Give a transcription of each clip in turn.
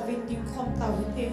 David tiếng không tàu thế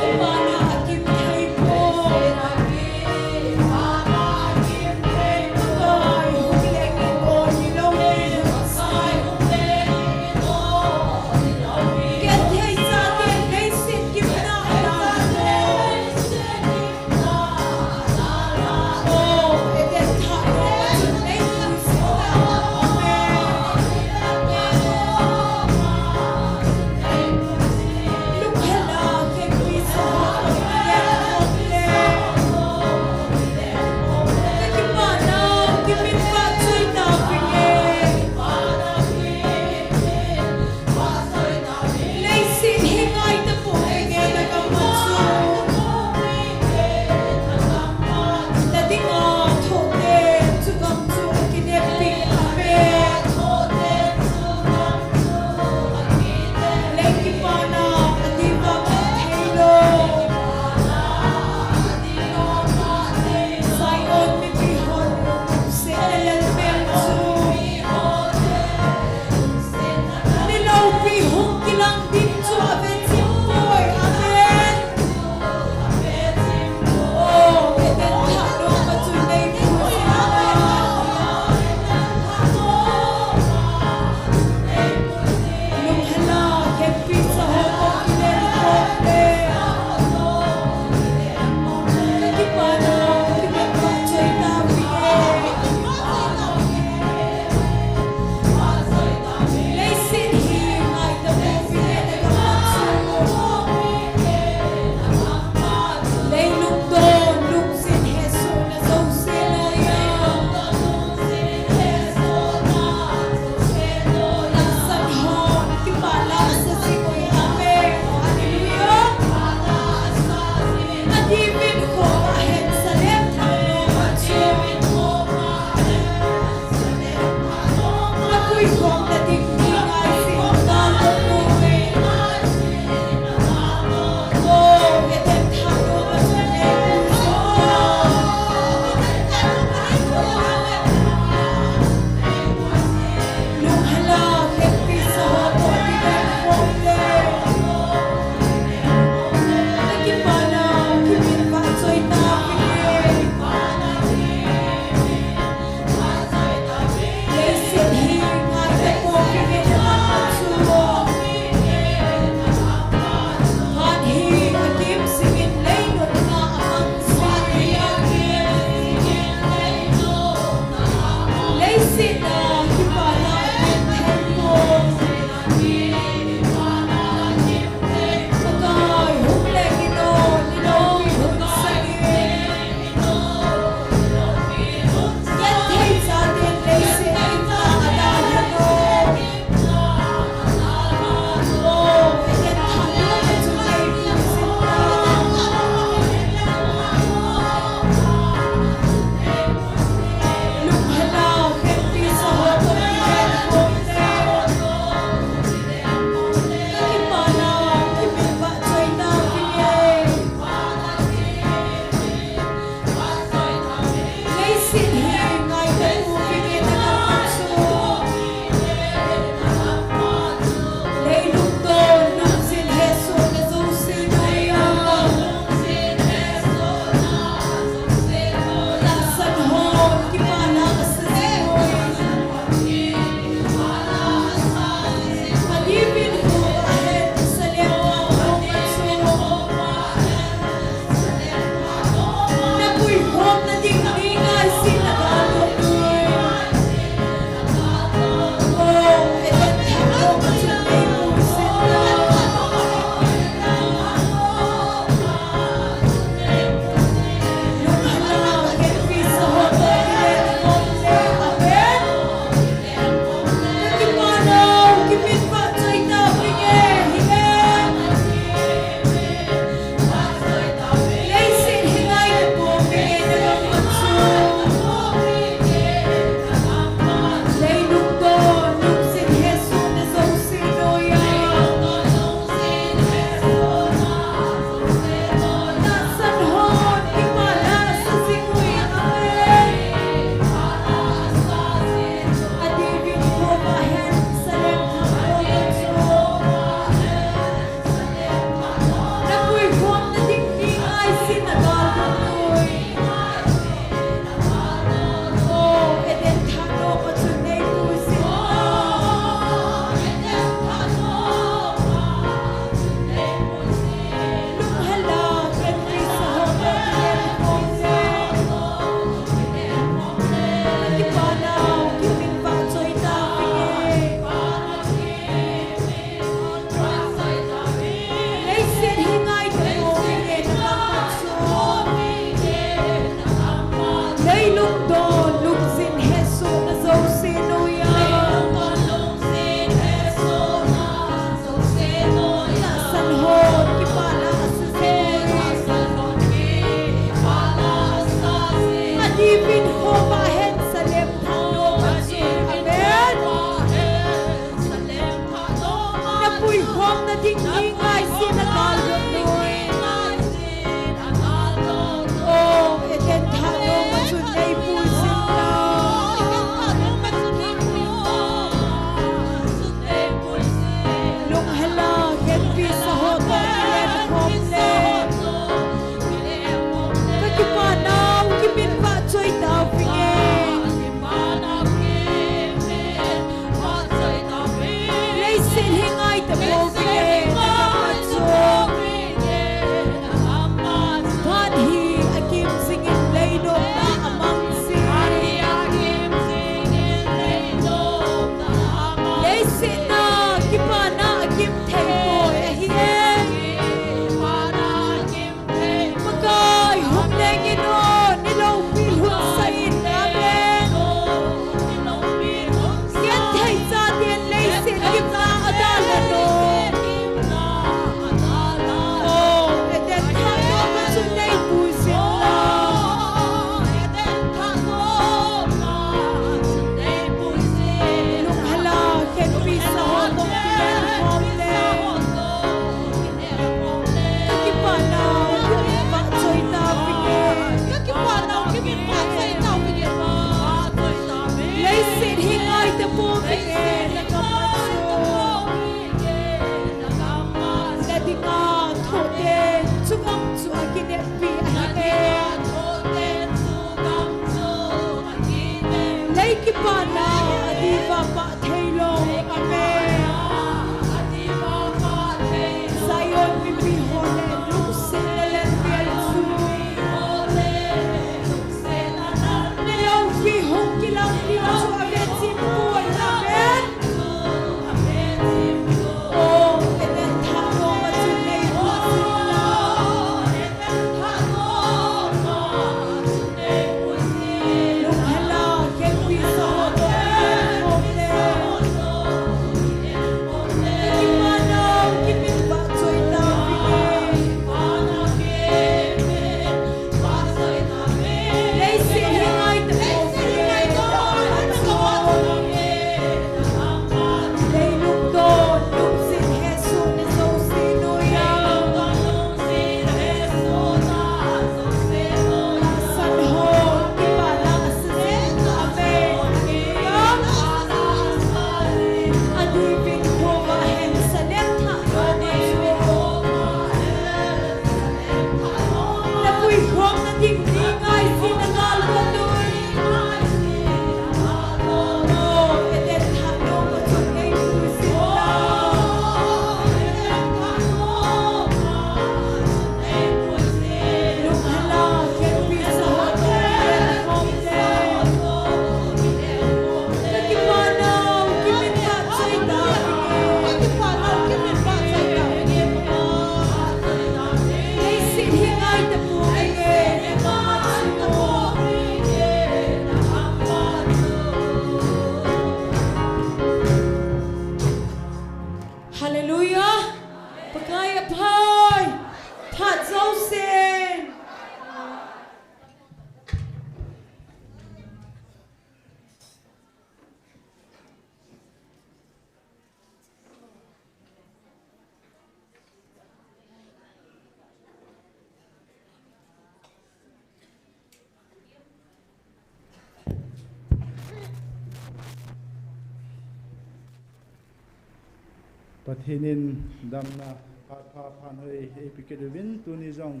Pathinin damna pha phan hoi epikedwin tunizong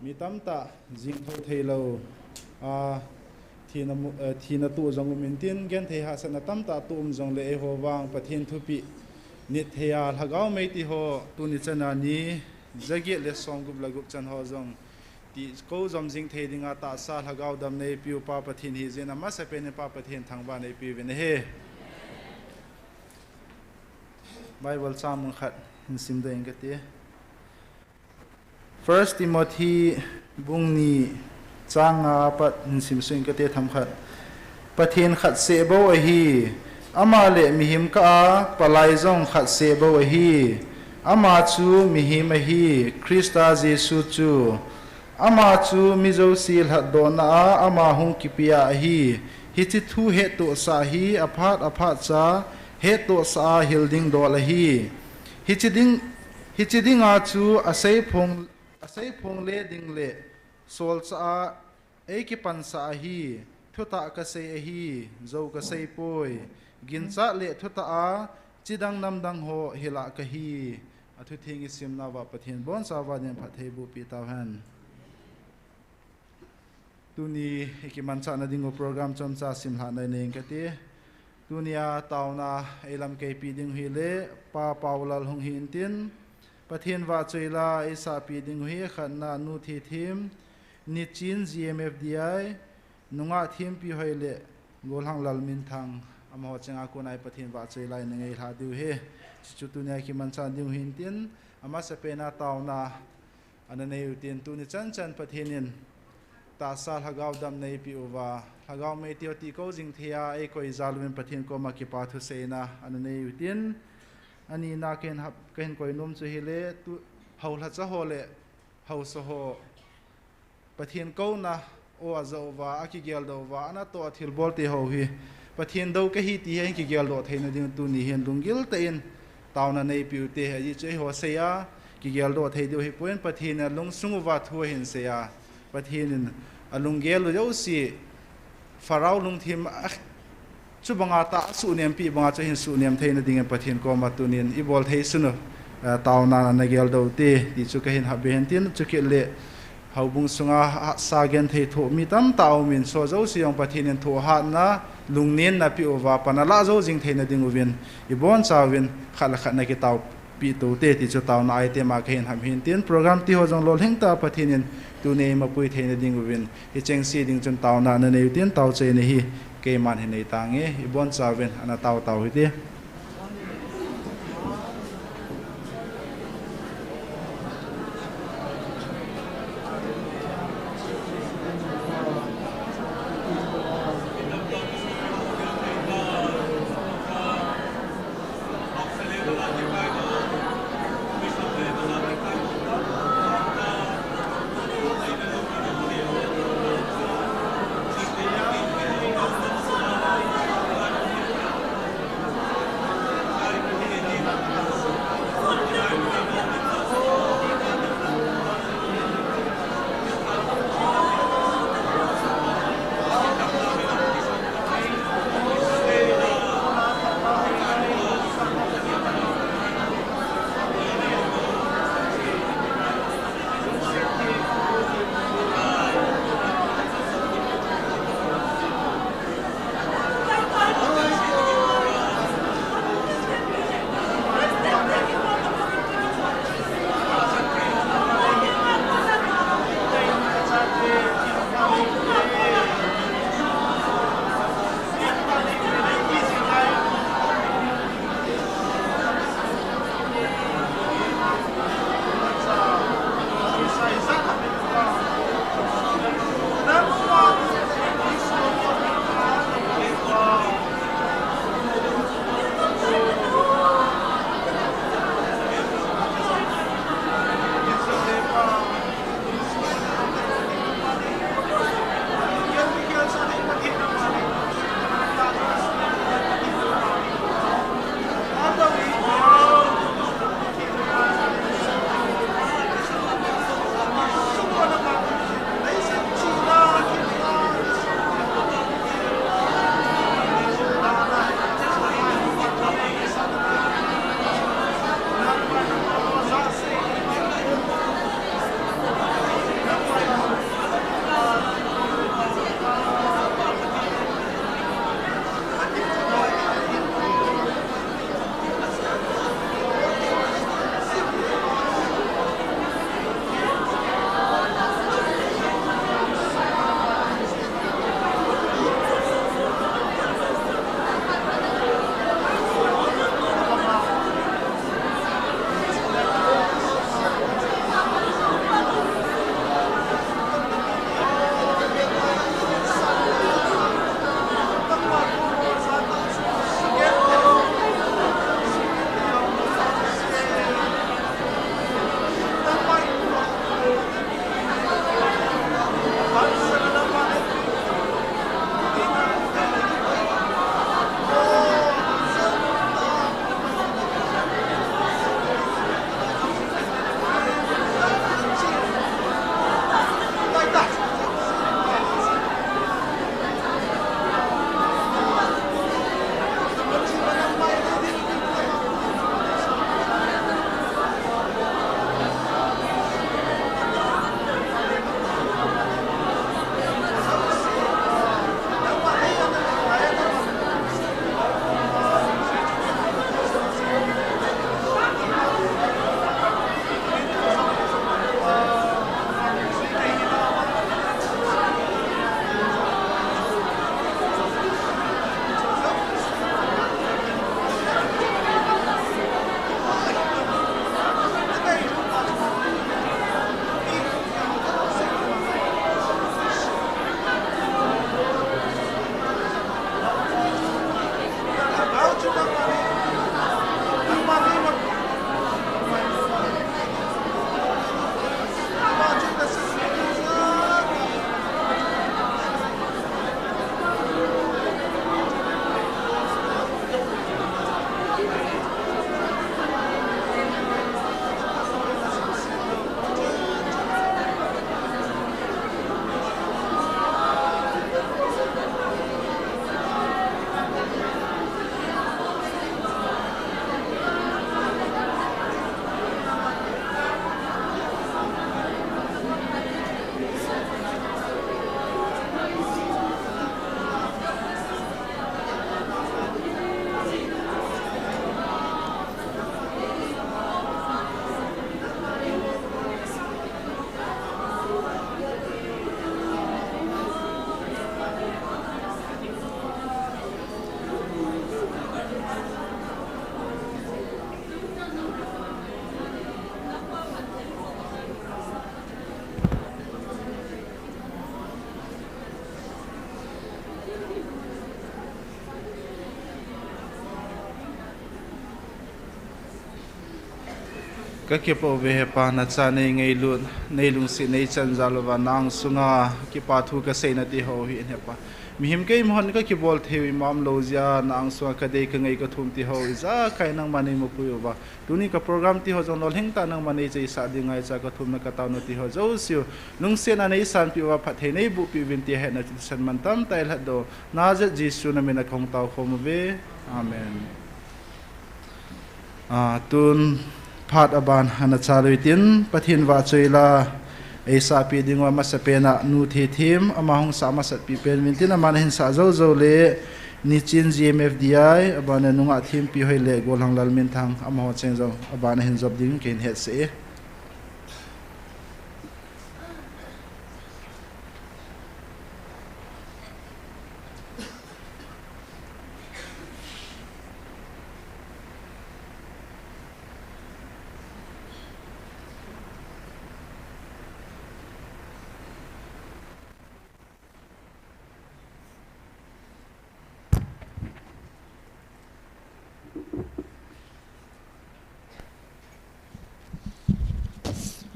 mitamta jingtho theilo thina tu jong mintin gen the ha sana tamta tum jong le ho wang pathin thupi nit theya lhagau meiti ho tuni chana ni jagi le song gup lagup chan ho jong ti ko jom jing the dinga ta sa lhagau dam nei piu pa pathin hi jena ma se pen pa pathin thangba nei pi ven he Bible Psalm khat sim da ingati 1 Timothy bungni changa pat sim swing ka te tham khat pathin khat se bo a hi ama le mihim ka palai zong khat se bo a hi ama chu mihim a hi Krista Jesu chu ama chu mizo sil hat dona ama hung kipia a hi hi chi thu he to sa hi aphat cha he to sa hilding do la hi hi chi ding a chu asai phong le ding le sol cha e ki pan sa hi thuta ka sei a hi zo ka sei poi gin cha le thuta a chidang nam dang ho hila ka hi athu thing sim na wa pathin bon sa wa nen phathei bu pi taw han tuni ki man cha na ding program chom cha sim ha nai ning ka ti tunia tawna elam ke pi ding hi le pa paulal hung hin tin pathin wa choila isa pi ding hi khanna nu thi thim ni chin GMFDI nunga thim pi hoile golhang lalmin thang amho chenga kunai pathin wa choila ngai ha du he chu tunia ki man cha ding hin tin ama se pena tawna anane utin tuni chan pathinin ta sal hagaw dam nei pi uwa hagaw me tio ti ko jing thia e koi zalwin pathin ko ma ki pa thu seina anane utin ani na ken hap ken koi num chu hile tu haul ha cha hole hau so ho pathin ko na o azo wa aki gel do wa ana to thil bol te ho hi pathin do ka hi ti hen ki gel do thein ding tu ni hen lungil te in tawna nei pi te ha ji chei ho se ya ki gel do thei do hi poin pathin na lung sungu wa thu hin se ya pathin alungel lo si farau lung thim chu banga ta su nem pi banga cha hin su nem thein ding pathin ko ma tunin i bol thei sunu tawna na gel do te ti chu ka hin ha ben tin chu ke le haubung sunga sa gen thei tho mi tam taw min so zo si yong pathin tho ha na lungnen na pi owa panala zo jing thein ding uwin i bon chawin khala khat na ki taw pi to te ti chu taw na ai te ma khen ham hin tin program ti ho jong lol heng ta pathin tu ne ma pui thein ding uwin hi cheng si ding chun taw na ne tin taw che ne hi ke man hi nei ta nge i bon chawin ana taw hi te ก็เก็บเอาไว้ให้ปานัดจานในไงลุนในลุงสิในจันจาลวานางสุงากิปาทูกเสนาติเขาเห็นเหปะมีหิมเกยมหันก็กิบอลเทวิมามโลเซียนางสุงากระเดยกไงก็ทุ่มที่เขาจ้าใครนังมันในมุกุยบะดูนี่ก็โปรแกรมที่เขาจงนอลเฮงตานังมันในใจสาดีไงจ้าก็ทุ่มนักตาวนที่เขาเจ้าสิวลุงเสนาในสันปิวพัดเทในบุปิวินที่เห็นในสันมันตั้มแต่ละโดนาจะจิสุนามินักของเตาคมเวอาเมนตุนพาดอบานฮันชาลุตินปะทินวาจอยลาไอซาปีดิงว่ามาสเปนะนูเททิมอามาหงสามาสัตปีเป็นวินตินอามาเห็นสาเจ้าเจ้าเล่นิจิน GMFDI อบานนุงอาทีมปีหอยเล่กอลหังลาลมินทางอามาหัวเชงเจ้าอบานเห็นจบดิ้งเกินเฮดเส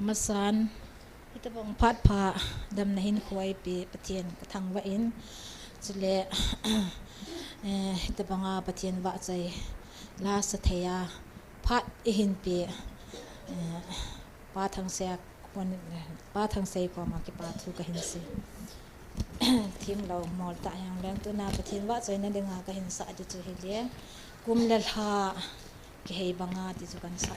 มาสานที่ตะบงพัดผาดำในหินควายปีปะเทียนกระทังว่าอินสุเลตะบงปะเทียนว่าใจลาสเทียพัดหินปีป้าทางเสียคนป้าทางเสียความกิปาทุกหินสิทีมเราหมอตาอย่างแรงตัวนาปะเทียนว่าใจนั่นเด้งากหินสะจุเฮเลียกุมเลลฮาเกยบังอาติจุกันสะ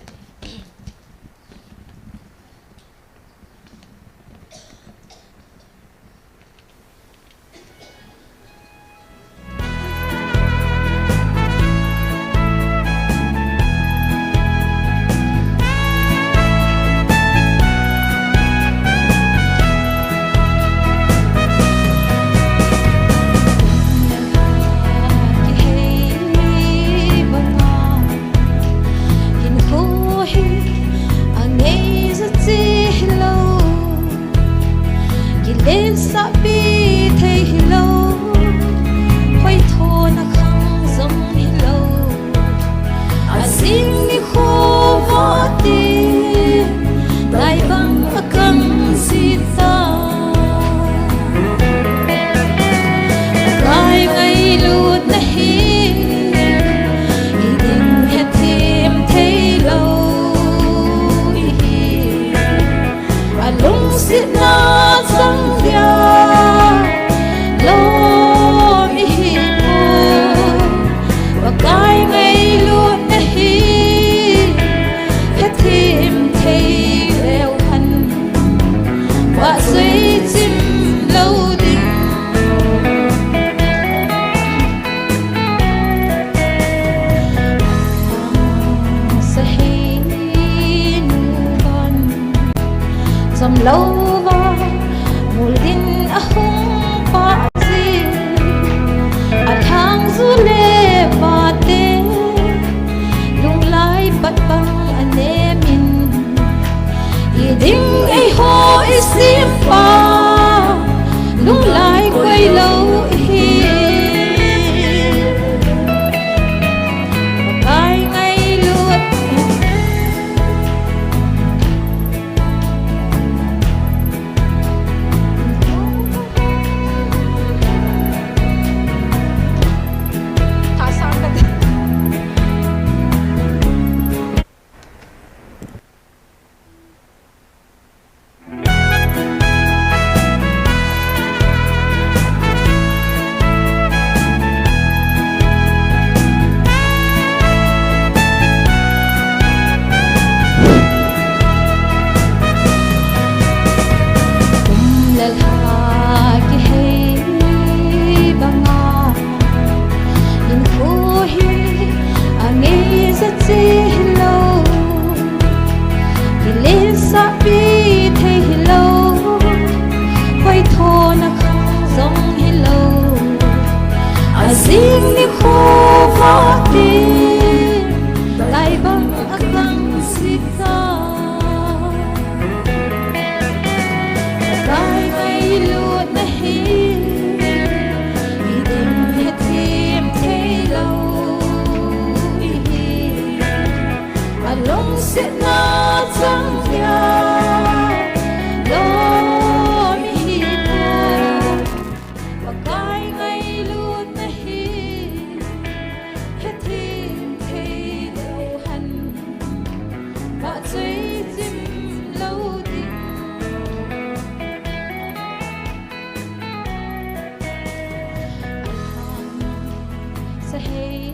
hay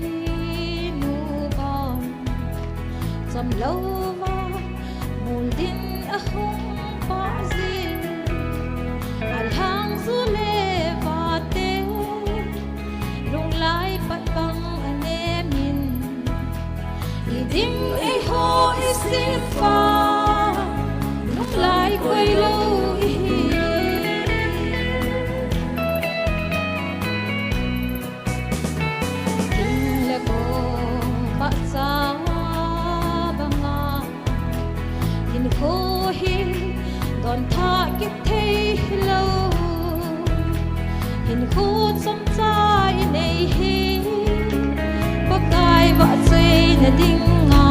nu bom dầm lâu mà mùn tin a hung pa zin al hang zu le va te lung lai pat bang ane min i ding ai ho isim fa lung lai quay lâu i king la ko pa sa banga in ko hi don tha ki thei lâu in khu som cha in nei hi ba kai ba sei na ding nga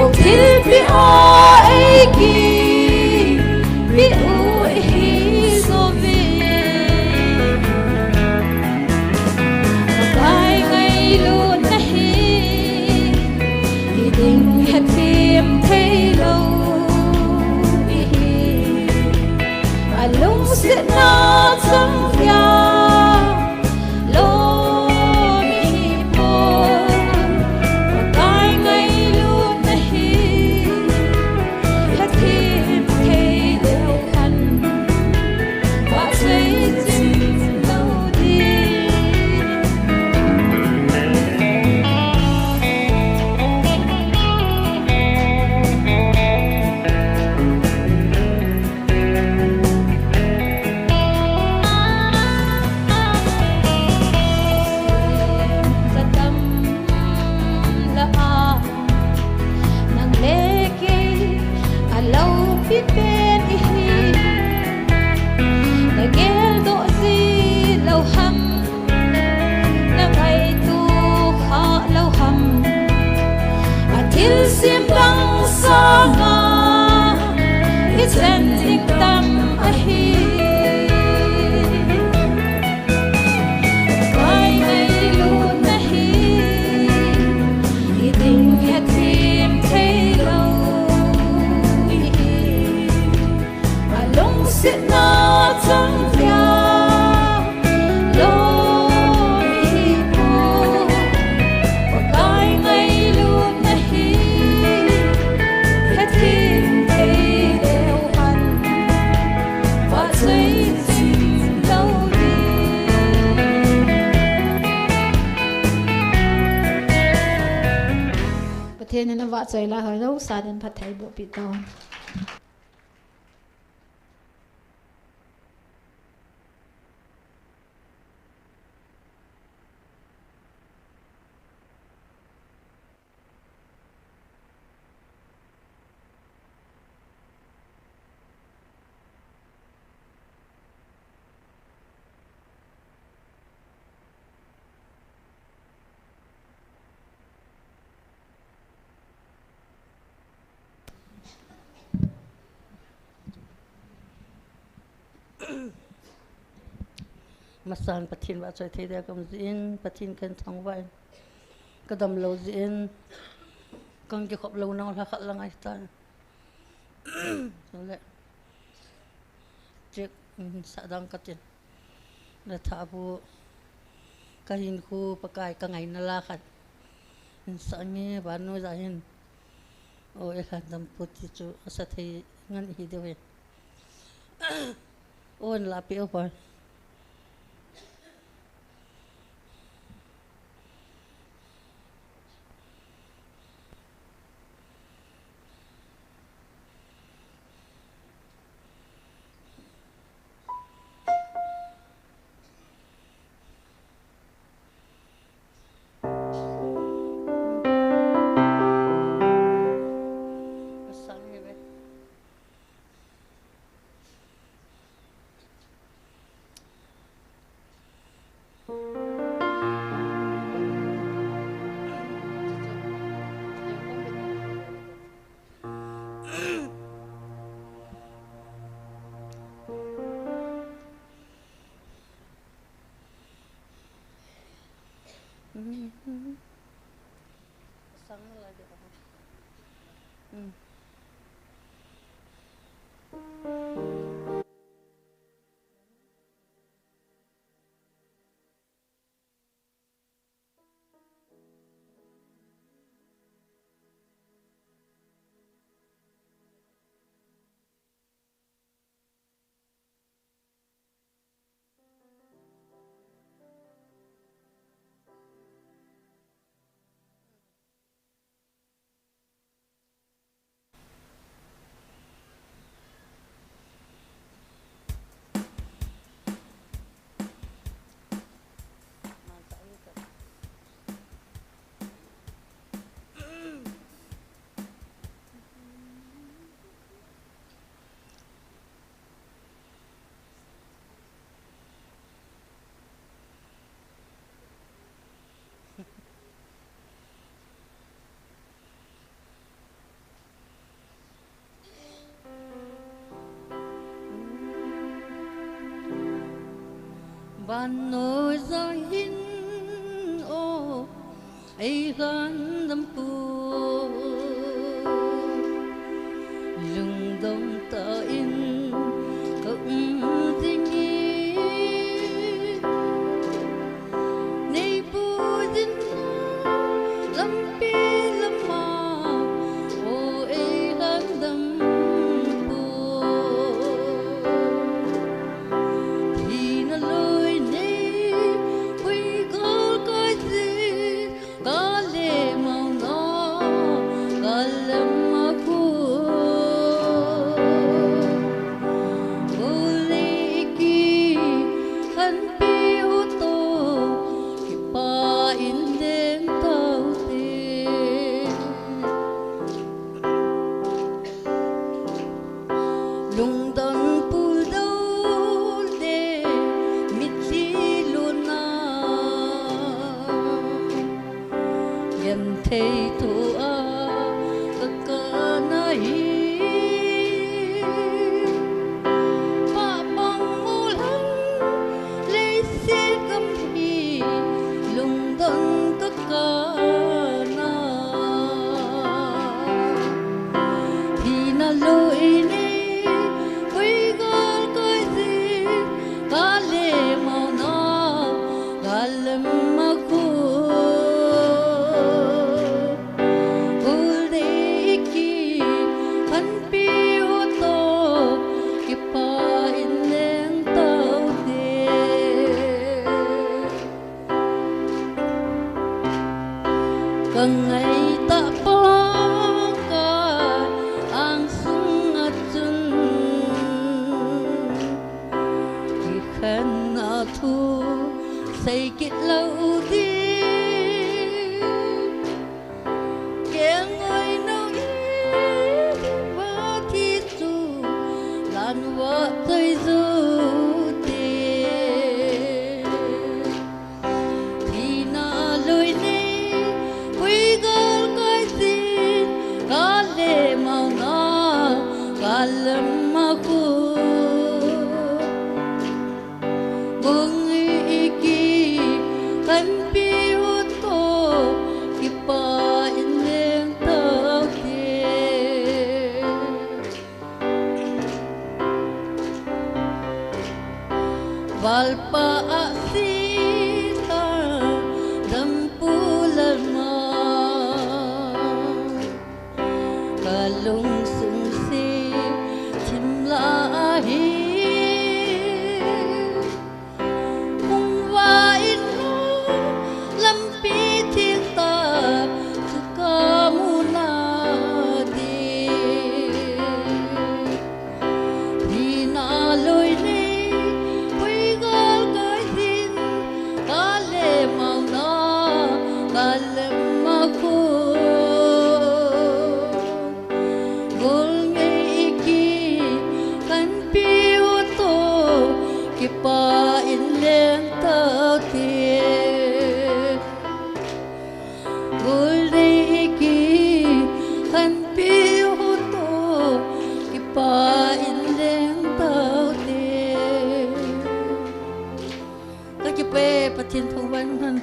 o thil pi a ai ki pi u hi so ve ba kai ngai lu na hi i ding het phim thei lâu i hi a lung sit na sang ya lo mi po ba kai ngai lu na hi het phim thei lâu khăn ba sei chim lâu đi sa tâm la a nang le ke a lâu biết bên i hi na gel do si lâu hâm na ngày tu kha lâu hâm a thil sim bang sa nga it's ending tam a hi kai ngai lu na hi i ding het phim thei lâu i hi a lung sit na chang ya lo mi po ba kai ngai lu na hi het phim thei lâu han ba sei chim lâu đi ประเทศนั้นว่าใจละเหรอเราสาดันผัดไทยบวปิดตอนมาสานปะทินว่าใจเทียกำจินปะทินกันทั้งวันก็ดำโลจินกังจะขบโลนอนหักลังไอ้ตานั่นแหละเจ็กสะดังกัดจินแล้วท้าผู้กะหินคู่ประกายกังไงนั่นละขัดสังเงี้ยบ้านโน้ใจหินโอ้ยขัดดำพุทธิจูสัตย์งั้นอีเดียวเองโอ้ยลาเปียวไปSang lagi apa? ban nỗi gió hin ô ấy gan đâm pu lung đông ta in cũng tình ý nay bu din lâm pi lâm ma ô ấy gan đâm pu thì nó lối này quy có cái gì có lẽ màu nó có lắm mà lung đông pu đâu để mít chi luôn na nhận thấy tu a cả na hi pa bang mul hang lấy xe cầm hi lung đông cả na thì na lối ngày ta bỏ cả ang sung at chun khi khen na thu say kết lâu đi kẻ ngồi nấu ý và thi su lan vợ tôi du thì na lối alam aku bung iki kan piuto kipa ineng tau tie valpa asita dampulan ma kalung sungsi mong vain mo lampi thiên ta suka muna di thì na lối ni quy gal cái din ka le mau na ka le ma ku kipa in leng tao tie gul de ki han pi ho to kipa in leng tao tie ka ki pe pathin thong ban han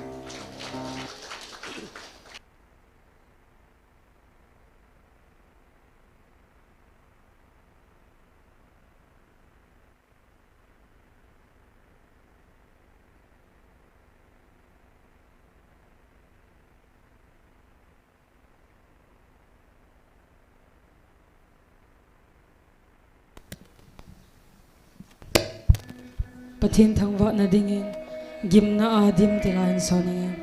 pathin thangwa na dingin gimna adim tilain soningin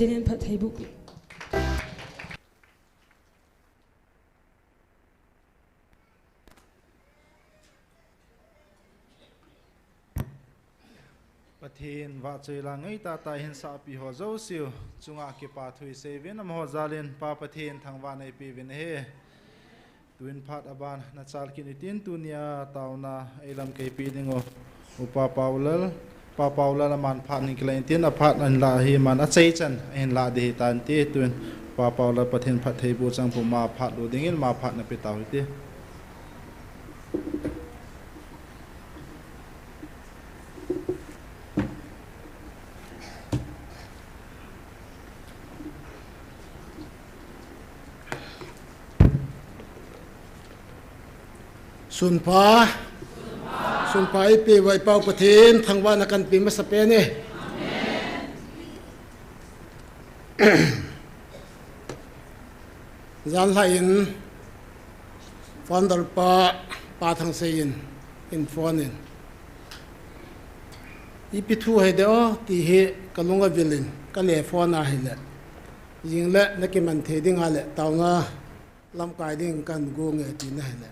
Pathian Phat Thai Buk. Pathian va chui la ngai ta ta hin sa pi ho zo siu chunga ke pa thui se vin am ho zalin pa Pathian thangwa nei pi vin he tuin phat aban na chal kin tin tunia tauna elam ke pi dingo upa paulal man phat ni klein tin a phat an la hi man a chei chan en la de tan ti tuin pa paulal Pathian Phat Thai Bu chang pu ma phat lu dingin ma phat na pe taw ti Sunpa ipi wai pau Pathian thangwa na kan pi ma sa pe ni zan lain fondal pa thang sein in fonin ipi thu he de o ti he kalunga vilin ka le fona he le jingle na ki man the ding ale tawnga lam kai ding kan go nge ti na he le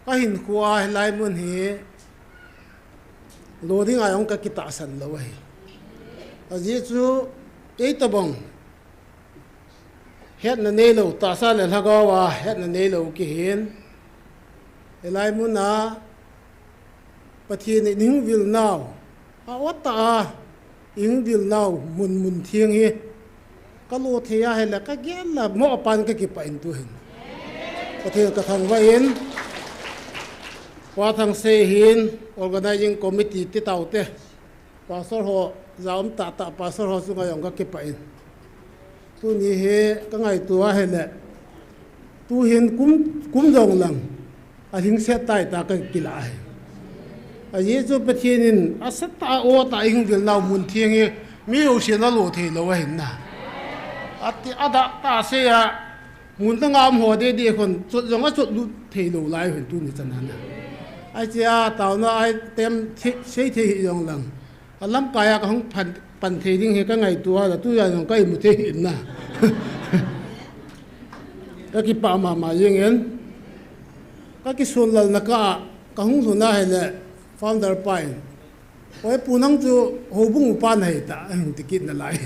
ka hin khuwa lai mun hi loading ayong ka kita san lo hi aji chu ei tabong het na nei lo ta sa le lagawa het na nei lo ki hin lai mun na Pathian ning vil now a wata ing vil now mun thiang hi ka lo thea he la ka gen la mo pan ka ki pa in tu hin Pathian ka thang wa in qua thằng xe hin organizing committee ti tàu te pastor ho zaum ta pastor ho sunga yong ka ke pain tu ni he ka ngai tua he le tu hin kum dong lang a hing se tai ta ka kila he a ye chu pathinin asat ta o ta hing vil nau mun thiang he mi o se na lo the lo hin na ati ada ta se ya mun ta ngam ho de de kon chut jong a chut lu the lo lai hin tu ni chan na ai chia tàu nó ai tem xây thì dòng lần lắm cái không phần thì nhưng cái ngày tua là tôi là cái một thế hiện na cái bà mà riêng em cái xuân lần là cái không xuân này là founder pine cái phụ năng cho hồ bung pan này ta hình ticket là lại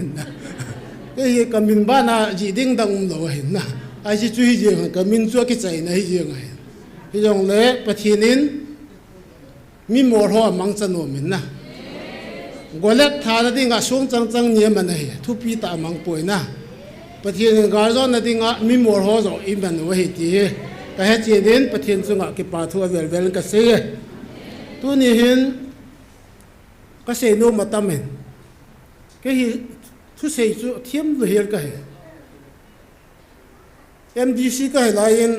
cái cái mình ban là chỉ định đồng lộ hình na ai chỉ truy riêng cái mình cho cái chạy này riêng này cái dòng lẽ bát thiên in mi mor ho mang chan no min na golet tha na dinga sung chang nie man nei thu pi ta mang poi na pathian gar zo na dinga mi mor ho zo i man wa hi ti ka he chi din pathian chunga ki pa thu vel ka se tu ni hin ka se no matam men ke hi thu se chu thiam lu her ka he MDC ka he lain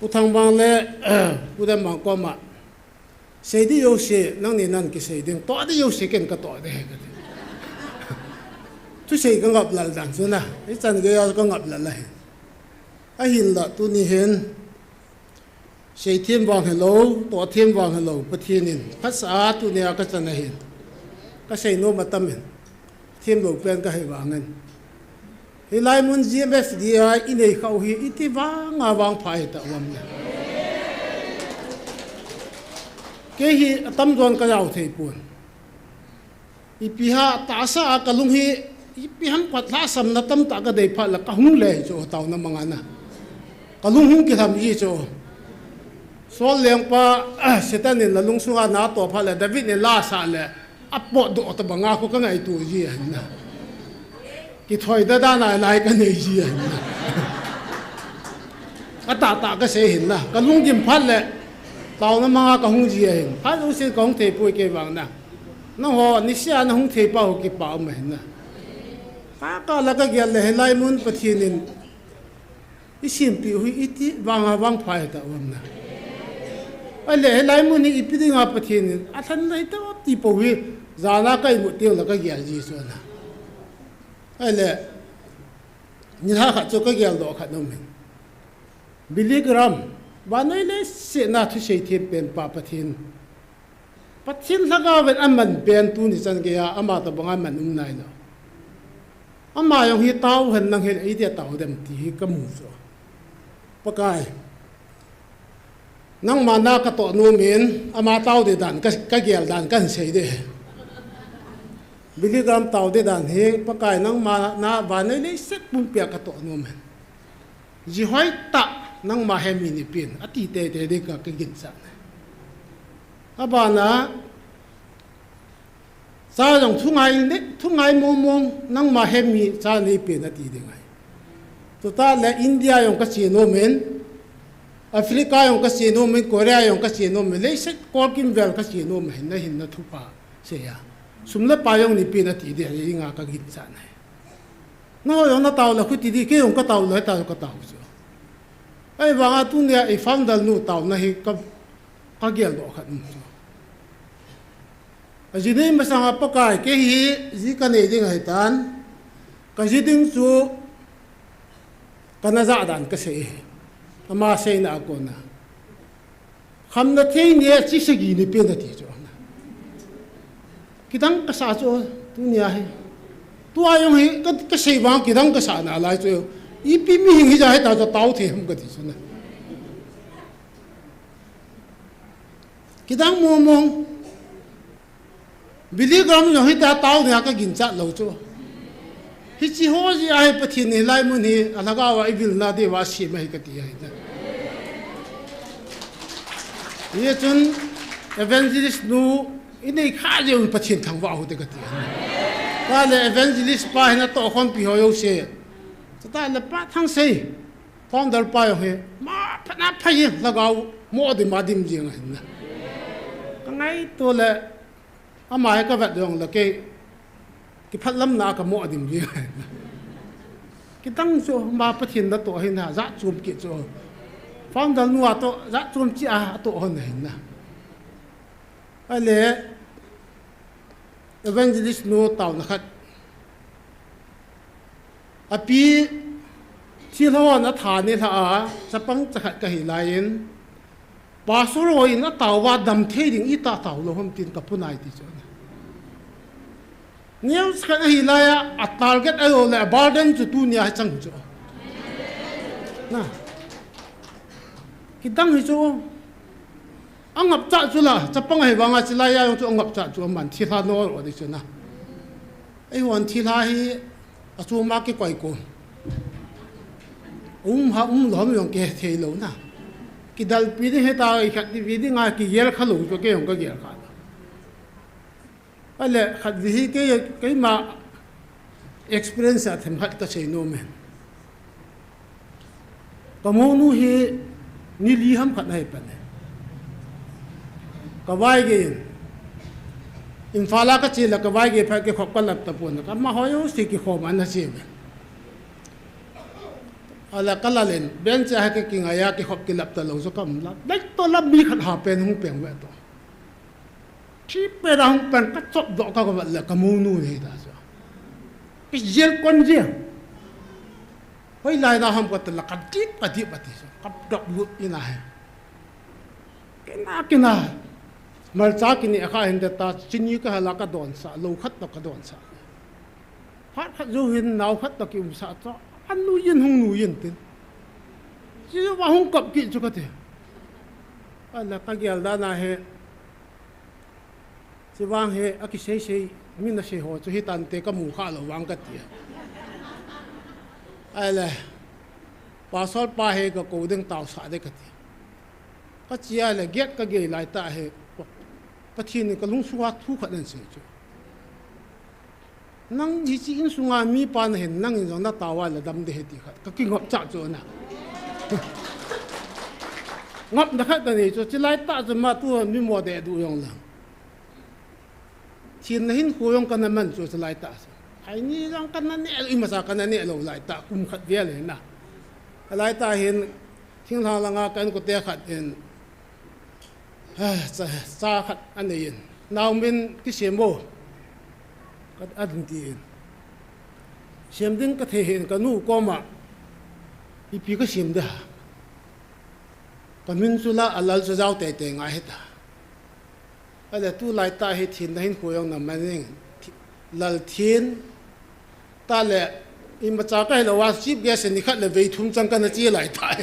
Putang bang le putang bang ko ma sei di yo se nang ni nan ki sei ding to di yo se ken ka to de ka tu sei ka ngap lal dan su na i chan ge ya ka ngap lal lai a hin la tu ni hen sei thiem bang hello to thiem bang hello pathin in phasa tu ne ka chan hen ka sei no ma tam hen thiem lo pen ka he wangen Hilai mun GMF dia ini kau hi iti wang awang phai ta wam na ke hi tam don ka yaw thei pun ipiha ta sa ka lung hi ipiham patla sam na tam ta ka dei pha la ka hung le cho taw na manga na ka lung hung ki tham yi cho sol leng pa setan ni la lung sunga na to pha la David ni la sa le apo do ta banga ko ka ngai tu ji na ki thoi da na lai ka nei ji a ta ka se hin na ka lung jim phat le taw na manga ka hung ji hin ha lu se kong the pui ke wang na no ho ni sia na hung the pa ho ki pa me na ka la ka gel le lai mun pathinin isim pi hui iti wang phai ta wam na ale lai mun ni ipi nga pathinin a than nei ta ti po wi zana kai mu te la ka gel ji so na ale ni ha kha cho ka gel do kha no men biligram banoi le se na thu sei the pen pa pathin laga ven aman pen tu ni chan ge ya ama ta banga man nai no ama yong hi taw han nang he ai dia taw dem ti ka mu so pakai nang mana ka to no men ama taw de dan ka gel dan kan sei de biligram taw de dan he pakai nang ma na banoi le set pum pia ka to no men ji hoi ta nang ma hemi ni pin ati te de ka gin sa abana sa jong thungai mong nang ma hemi sa ni pin ati de ngai to ta le India yong ka chi no men Africa yong ka chi no men Korea yong ka chi no men le set ko kim vel ka chi no men na hin na thu pa se ya sumla pa yong ni pin ati de nga ka gin sa na no yong na taw la khu ti di ke yong ka taw la ta ka taw so ai wanga tu ne ai fam dal nu taw na hi ka gel do khat ajini masanga pakai ke hi ji ka ne ding hai tan ka ji ding chu kana za dan ka se ama se na ko na kham na the ni chi se gi ni pe na ti cho na kidang ka sa cho tu nia hai tu ayong hi ka se wang kidang ka sa na lai cho ipi mi hi ja ta cho taw the hum ka ti suna kidang mong biligram yo hi ta taw ne ka gin cha lo cho hi chi ho ji ai pathin ni lai mun hi alaga wa ibil na de wa si mai ka ti ai na ye chun evangelist nu inei kha je pathin thang wa hu de ka ti ka le evangelist pa na to khon pi ho yo se ta la pa thang sei founder pa yo he ma phát nắp phải là gạo mua thì mà điểm riêng hình cái ngay tôi là mai cái vật dụng là cái phát lâm na cái mua điểm riêng cái tăng số mà phát hiện đó tội hình là giá chùm kiện số phong trào nuôi tội giá chùm chỉ tội hơn hình nè ai lẽ evangelist nuôi tàu nó khác piที่เราหน้าฐานนี่ละจะปังจะขัดกันหิลายน์ปาสุโรยน้าตาวาดำเทียงอีตาตาวเราผมตินกับผู้นายที่สุดเนี่ยสกัดหิลายอัตตาร์เก็ตไอ้โอเล่บาร์เดนจุดตัวเนี่ยจังจ้ะนะคิดดังหิจูอังกับจัดจุละจะปังให้วางอาศิลายองจุอังกับจัดจุมันที่ลาโนรอดิจุนะไอ้วันที่ลาฮีอาจูมากี่ก่อยกูหลอมยองเกเทโลนะกิดัลปีนี้เหตุการณ์ขัดปีนี้งากิเยลขลุ่มตัวเกี่ยงก็เกี่ยงกันอะไรขัดวิธีเกี่ยมา experience อะทำขัดก็ใช้โนเมนก็มองนู่นที่นี่ลีฮัมขัดให้เป็นก็ว่าเกี่ยงอินฟาลาก็เชื่อแล้วก็ว่าเกี่ยงไปเกี่ยงขบกันหลับตะปูนก็มาหอยสิกี่ขบมันนะเชื่ออะไรก็ละเล่นเบนจะให้กินอะไรกินขบกินหลับตะลงสักคำละได้ตัวละมีขัดหาเป็นหุ่งเปียงแวดตัวที่เป็นหุ่งเป็นก็จบดอกก็แบบละก็มูนูนี่ได้จ้ะก็เยี่ยคนเยี่ยเฮ้ยลายน่าทำก็แต่ละกันจิ๊บปฏิบัติจ้ะกับดอกบุญนี่นะกินนะมาจากกินเนี่ยข้าเห็นแต่ตาชิ้นนี้ก็หลักกระโดนสะลูขัดตะกระโดนสะพัดขัดยูเห็นหนาวขัดตะกิมสะจ้ะอันนู้ยินหงนู้ยินตินที่ว่าหงกับกิจจุกติอันละก็เกี่ยวด้านไหนเหสิวางเหอากิเชยมินเชยหัวจุฮิตันเตก็หมู่ข้าเราวางกันตีอันละปาสอลปาเหก็กูดึงตาวสาได้กันตีก็เจียเลยเกียก็เกี่ยหลายตาเหปะทีนี่ก็ลุงสุวาทุกข์นั่นเสียจุนั่งที่จีนสุงามีปานเห็นนั่งอย่างนั้นตาวาเลยดำเดือดดีครับก็กินงบจัดจวนนะงบนะครับตอนนี้จะไล่ตาจะมาตัวมีโมเดลดูอย่างหลังทีนั้นหินคุยกันนั่นมันจะไล่ตาไอ้นี่ยังกันนั่นเนี่ยอิมาสากันนั่นเนี่ยเราไล่ตาคุมขัดเวียเลยนะไล่ตาเห็นทิ้งทางละงากันก็เตะขัดเห็นซาขัดอันนี้นาวมินที่เสียมโบก็อันดีเสียมดิ้งก็เทเห็นกันนู่ก็มาอีพีก็เสียมเด้อก็มินสุละอัลลอฮ์จะเจ้าแต่แต่ง่ายเหรออะไรตู้ไล่ตาให้ทิ้งได้เห็นคุยองน้ำมันเองลัลทิ้งตาเลยอิมจากให้เราว่าชีพแกเสนิขัดเลยไปทุ่มจังกันจีไล่ตาย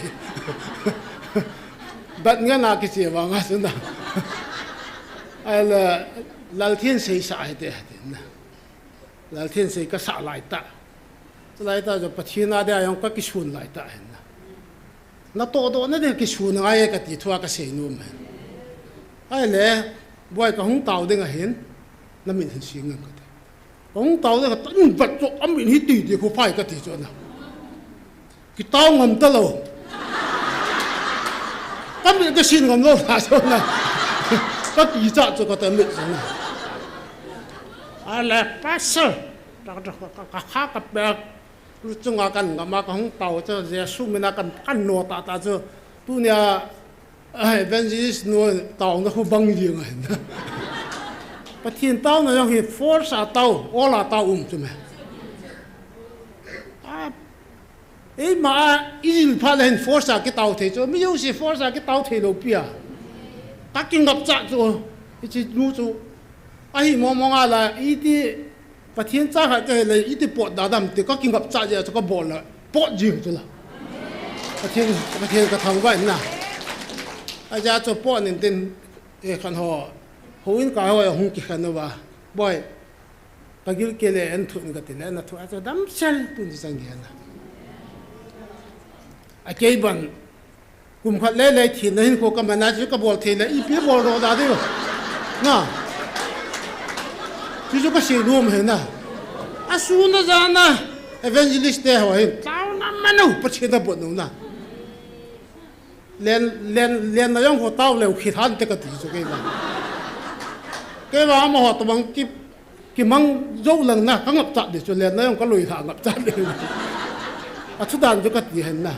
บัดเงี้ยนักเสียวางอ่ะสินะอะไรลัลทิ้งเสียสายเด้อนะลัลทิ้งเสียก็สาไล่ตาไล่ตาจะปะทีน่าได้ยังก็กิชุนไล่ตาเห็นนะน่าโตโตนั่นเด็กกิชุนง่ายก็ติดทัวก็เสียนุ่มไอ้เล่บ่อยก็หงเต่าเด้งเห็นนั่นมีเสียงเงินก็ได้หงเต่าเด้งก็ตั้งบัดจกอันมีที่ตีเดียวคู่ไฟก็ติดจนนะกิเต่าเงินตลอดก็มีก็ชินกับโลกหาชนนะก็ตีจัดจนก็เต็มเลยนะอะไรปัสเซอร์ก็ข้ากับแบบรู้จังกันกับมาของเต่าจะเสียสู้ไม่น่ากันโนตาจะตัวเนี่ยเป็นสิ่งนู้นเต่าเนี่ยเขาบังยิงไงนะประเทศเต่าเนี่ยยังเห็นฟอร์ซ่าเต่าโอลาเต่าใช่ไหมมาอีจิปต์พาเลยเห็นฟอร์ซ่ากี่เต่าเทจูไม่ยุ่งสิฟอร์ซ่ากี่เต่าเทโลเปียตักกินกับจักจูอีจินู้จูไอ้มองอะไรอีที่ประเทศจ้าเขาจะเลยอีที่ปวดดาดำแต่ก็กินกับจักเยอะจะก็บ่นเลยปวดจริงจุละประเทศก็ทำไว้นะอาจารย์จะป้อนนิดนึงขันห่อหูอินกายว่าหุ่นกี่ขันว่าบ่อยตะกี้เกลี่ยอันทุนก็ติดแล้วนะทุกอาจจะดำเชลตุนที่สังเกตนะไอ้เกี่ยบันกลุ่มขัดเล่ๆทีนั้นหินโคกันมานะจะก็บอกทีเลยอีพีบอกเราได้ด้วยนะที่จะก็เสียรวมเห็นนะอาสูนะจานะเอเวนเจลิสต์เดียวเห็นเจ้านั่นมันเอาประเทศนั้นบดนู้นนะ len na yang ho taw leu khi than te ka ti chu ke wa ma ho to bang ki mang zo lang na ka ngap cha de chu len na yang ka lui tha ngap cha de a chu dan ju ka ti hen na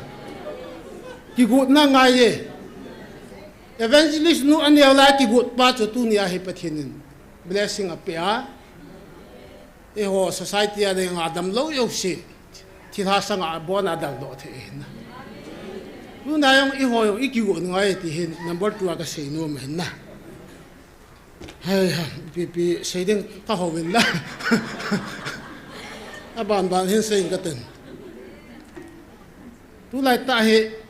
ki gut na ngai ye evangelist nu an ya la ki gut pa chu tu nia he pathinin blessing a pe a e ho society a de adam lo yo si thi tha sang a bon adal do the na nu na yang i ho yo i ki gut ngai ti hin number 2 ka sei no men na hey pi sei ding ka ho win la a ban hin sei ka ten tu lai ta he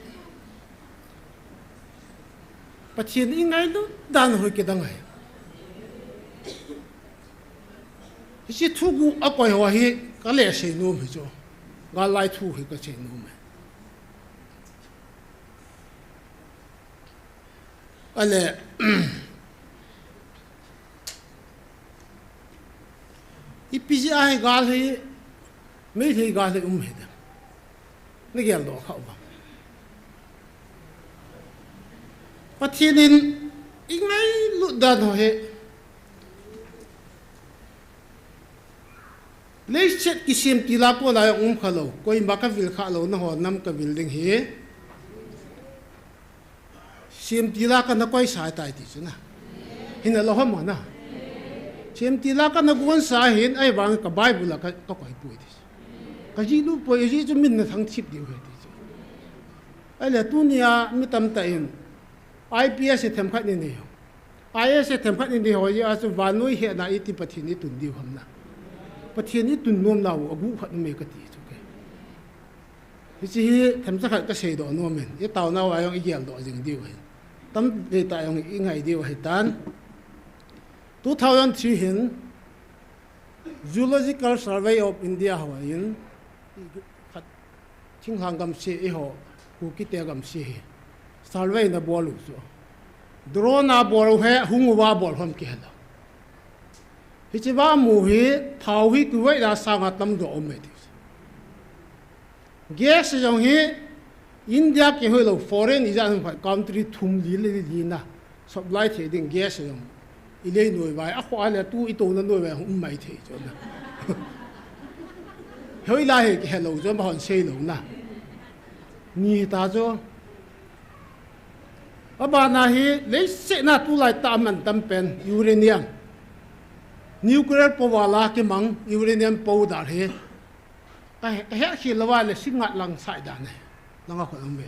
pathin i ngai lu dan hoi ke dang hai hi thu gu a koi ho hi ka le sei no mi jo ga lai thu hi ka sei no me ale ipiji ai gal hi me hi gal hi he da ne gel do kha ba pathinin ingai lu dan ho he le chet ki sim ti la po la khalo koi ma ka vil kha lo na ho nam ka vil ding hi sim ti la ka na koi sai tai ti chuna hin lo ho ma na sim ti la ka na gon sa hin ai wang ka bible ka koi pu ti ka ji lu po ji chu min na thang chip di ho ti ai le tu nia mi tam ta in IPS them khat ni ni IS them khat ni ni ho ya chu vanui he na iti pathini tun di hom na pathini tun nom na wo agu khat me ka ti chu ke hi them sa khat ka sei do no men e taw na wa yong i gel do jing di ho tam de ta yong i ngai di ho tan 2003 hin Zoological Survey of India ho in khat thing hang gam se e ho ku ki te gam se survey na bolu so drone na bol he hungu wa bol hom ki hela hi chi wa mu hi thau hi ku wai da sa nga tam do om me ti gas jong hi India ki ho lo foreign is an country thum li li na supply the ding gas jong ile noi vai a khwa le tu I to na noi vai hum mai the jo na hoi la he hello jo ma hon sei lo na ni ta jo abana hi le se na tu lai ta man tam pen uranium nuclear power la ke mang uranium powder he ta he khi lawa le singat lang sai da ne langa ko am be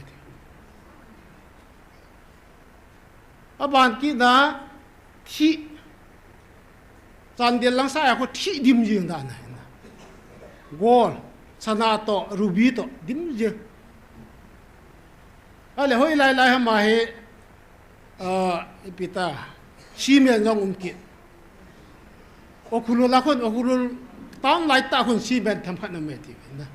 aban ki na thi chan del lang sai ko thi dim jing da na gold sana to ruby to dim je ale hoi lai lai ma he ipita simen jong ki okulu la kon okulu tang lai ta kon simen tham khat na me ti na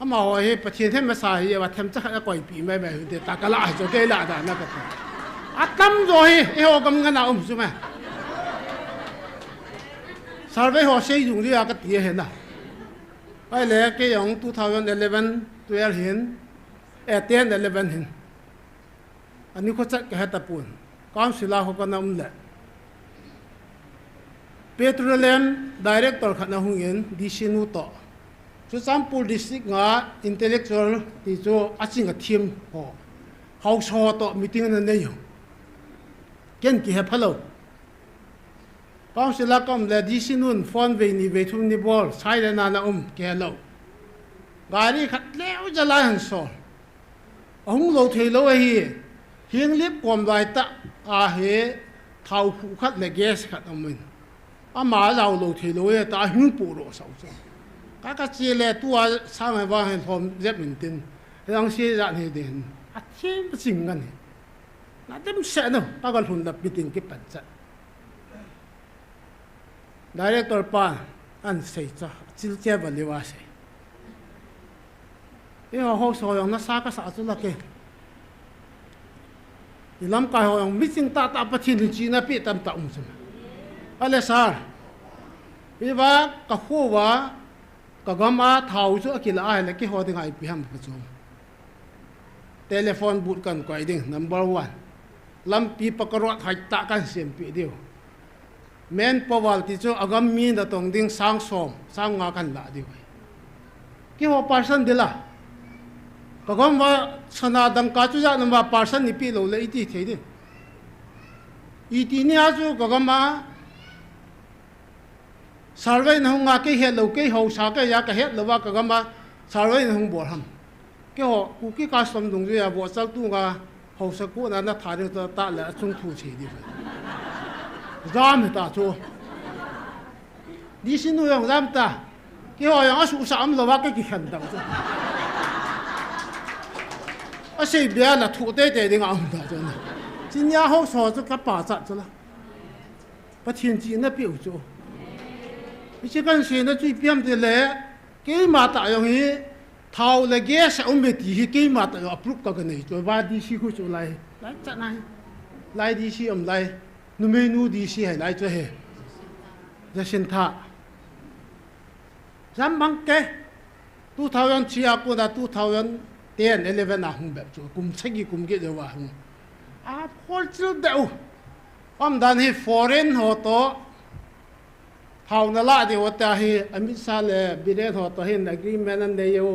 ama ho he pathin the ma sa hi wa tham cha kha koi pi me me de ta kala jo ke la da na ka atam jo hi e ho gam ngana su ma survey ho sei jung ri a ka ti he na ai le ke yong 2011 12 hin 10 11 hin ani ko chat ka hata pun council ho ka nam le petroleum director khana hungin disinu to chu sampul district nga intellectual ti chu achinga thim ho house ho to meeting na nei yo ken ki he phalo council kam le disinun phone ve ni ve thum ni bol sai na na ke lo gari khat leu jala han so ong lo thei lo hi hieng lip kom lai ta a he thau khu khat le gas khat amin ama lao lo thei lo ya ta hung pu ro so so ka chi le tua sa mai wa han phom zep min tin rang si ra he den a chem sing ngan na dem se no ta gal hun da pitin ki pat cha director pa an sei cha chil che ba le wa se e ho so yong na sa ka sa chu la ke ilam ka ho yong missing ta ta pathin chi na pi tam ta chum ale sar e wa ka ho wa ka gama thau chu akila ai le ki ho ding ai pi ham pa chu telephone booth kan koi ding number 1 lam pi pakarot hai ta kan sem pi dio men powal ti chu agam mi na tong ding sang som sang nga kan la dio ki ho person dila kagom wa sana dang ka chu ja na person ni pi lo le iti the din iti ni a chu kagam ma sarvei na nga ke he lo ke ho sa ke ya ka he lo wa kagam ma sarvei na hung bor ham ke ho ku ki ka som dung ju ya bo chal tu nga ho sa ku na na tha de ta la chung thu chi di zam ta chu di sin nu yong zam ta ke ho yang asu sa am lo wa ke ki khan da chu a sei bia la thu de de ding am da chu na jin ya ho so chu ka pa cha chu la pa thiên ji na pi u chu ichi kan se na chui piam de le ke ma ta yong hi thao le ge sa um be ti hi ke ma ta approve ka ka nei chu ba di si khu chu lai cha nai lai di si lai nu me nu di si hai lai chu he ja sin tha jam bang ke 2000 ku na 2010 11 na hung be chu kum chegi kum ge de wa hung a phol chu de u am dan hi foreign ho to thao na la de wata hi amit sa le bire ho to hin agreement an de yo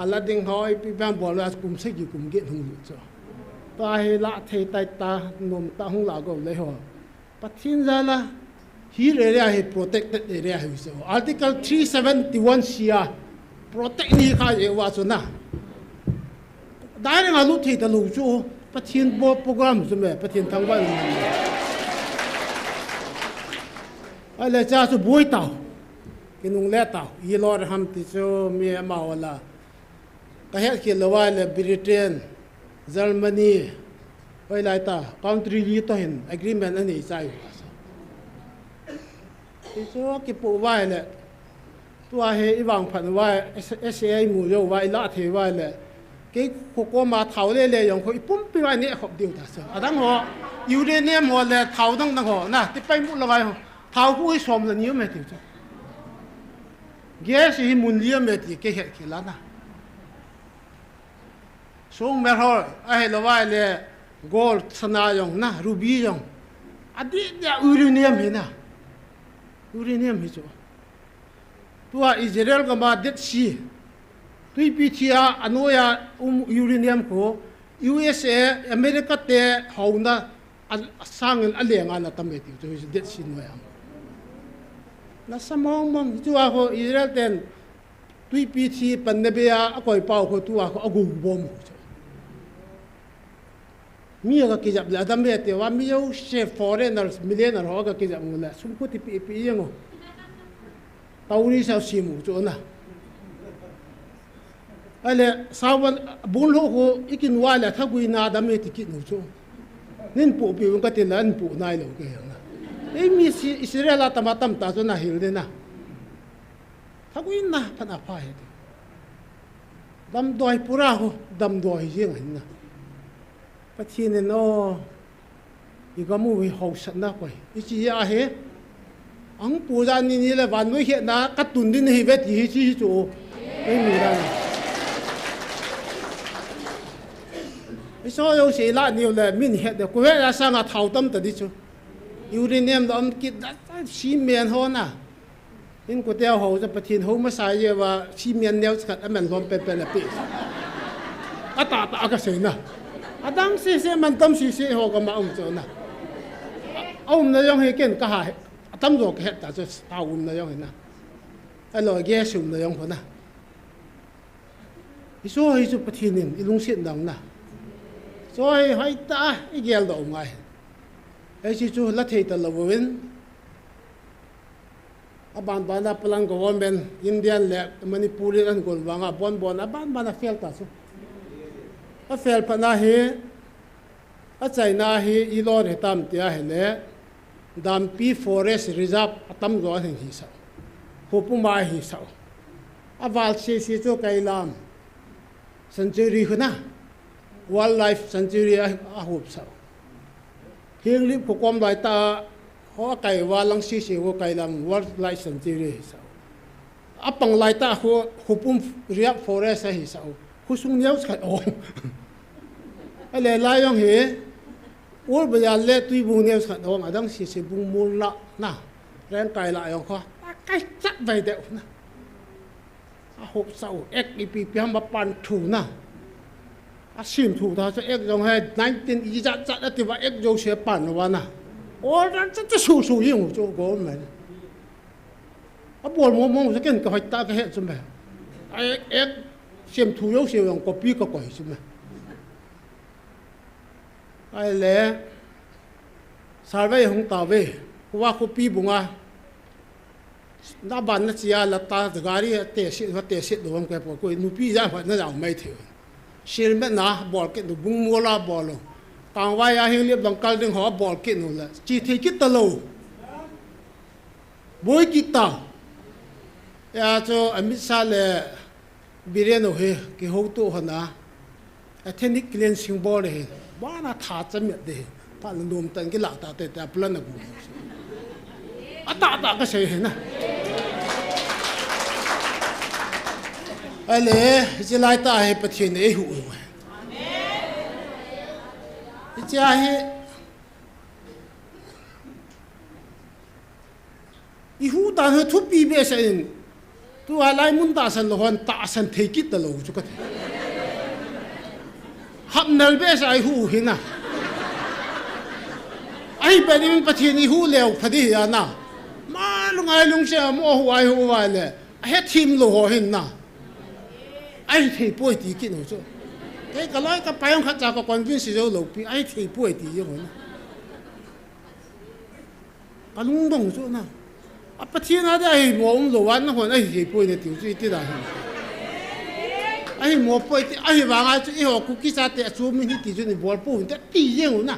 ala ding hoi pi bang bol as kum se gi kum ge hung lu cho ta hi la thei tai ta nom ta hung la go le ho pathin za la hi area hi protected area hi so article 371 cia protect ni kha ye wa so na dai nga lu thei ta lu chu pathin bo program zu me pathin thang ba ai le cha su bui tao cái nung le tao y lor ham ti chu mi ma wala ka he ki lo wa le Britain Germany oi lai ta country li to hin agreement ani sai ti chu ki pu wa le tua he i wang phan wa SAI mu yo wa la the wa le cái ko ma thau le le yong ko ipum pi wa ni khop diu ta so adang ho uranium ho le thau dang dang ho na ti pai mu la wa ho thao cũng hay xòm là nhiều mệt chứ, ghé thì muốn nhiều mệt thì cái hệ cái lá na, xuống mệt thôi, ai là vai là gold, sana yong na, ruby yong, adi dia uranium hi na, uranium hi chứ, tua Israel cái mà Dead Sea, tuy PTA anoya uranium ko, USA America te hậu na, sang anh liền anh là tâm mệt chứ, Dead Sea nói am. Na samong mong tua ko Israel ten tui PT pandebia akoi pau ko tua ko agu bom mi ga ki jab la dam be te wa mi yo chef foreigners millionaire ho ga ki jab ngula sum ko ti pi yango tauri sa simu cho na ale sawan bun lo ko ikin wala thagui na dam ti ki no cho nin pu pi ka te lan pu nai lo ke na mi Israel tamatam ta zo na hilde na thaguin na phana pha he dam doi pura ho dam doi jing hin na pathin no igamu wi ho sat na koi ichi ya he ang puja ni le van noi he na katun din hi vet hi chi chu ei mi ra iso yo se la ni le min he de ko ya sa nga thau tam ta di chu uranium dom kit da si men ho na in ko tel ho za pathin ho ma sai ye wa si men neu khat amen lom pe pe la pi ata ta ka se na adang se man tam si se ho ka ma cho na na yong he ken ka ha tam zo ke ta zo ta na yong na alo ge sum na yong ho na iso hi su pathin nim ilung sit dang na so hai ta i gel do ngai ai chỉ chú lát thấy tao lâu bên, aban bana pelang government Indian le Manipuri an gol wanga bon aban bana fail ta so, a fail pana he, a China he ilor hitam tia he le, dampi forest reserve atam zo hin hi sa, hopuma hi sa, a val si chú kailam, sanctuary huna, wildlife sanctuary a hop sa. Hieng lip ko kom lai ta ho kai walang si ho kai lam world life sanctuary sa apang lai ta ho hupum riak forest hi sa husung nyau khat o ai lẽ lai yong he ul bây giờ lẽ tuy buông nêu sẵn ông ở đang xì buông muôn lọ nào rèn cài lại ông kho cái chắc vậy đẹo nè hộp sau ek ipi piam mà pan thủ nào sim thủ ta cho ek dòng hay nãy tin ý chặt chặt thì vậy ek dòng sẽ pan vào nè ô nó chắc sù sù yêu cho cô mình buồn mong sẽ cái hỏi ta cái hệ cho mày ek sim thủ yếu siêu dòng copy có quẩy cho mày ai lẽ sao vậy không tao về qua copy bung à na ban na chia la ta gari te sit do ko ko nu pi ja fa na ja mai the shil me na bol ke du bung mo la bol tang wa ya hin liep dang kal ding ho bol ke nu la chi the ki ta lo boy ki ta ya cho amit sa le bireno he ki ho tu hana ethnic cleansing bol he ba na tha cham de pa lum tan ki la ta te ta plan na bu ata cái gì thế này ai lẽ chỉ lại ta hay bắt thiên ấy hụi mà chỉ hay hụi ta hơi thúc bị bê sen tu ai lại muốn ta sen lohan ta sen thấy kít ta lâu chút cái hấp nở bê sen hụi thế nào ai bên mình bắt thiên hụi leo phát đi à na mà lúc ai lúc xe mua hoài lệ hết team lô hình na ai thì bôi tí kia nữa chứ cái loại cái bài ông khách ra cái quan viên sử dụng lô pi ai thì bôi tí như vậy cái lung đông chứ na à bắt thiên à đây mua ông lô ăn nó ai thì bôi này tiểu gì thế nào ai mua bôi tí ai vàng ai chứ họ cũng kia ra để chú mình thì chú này bỏ bôi thế tí như vậy na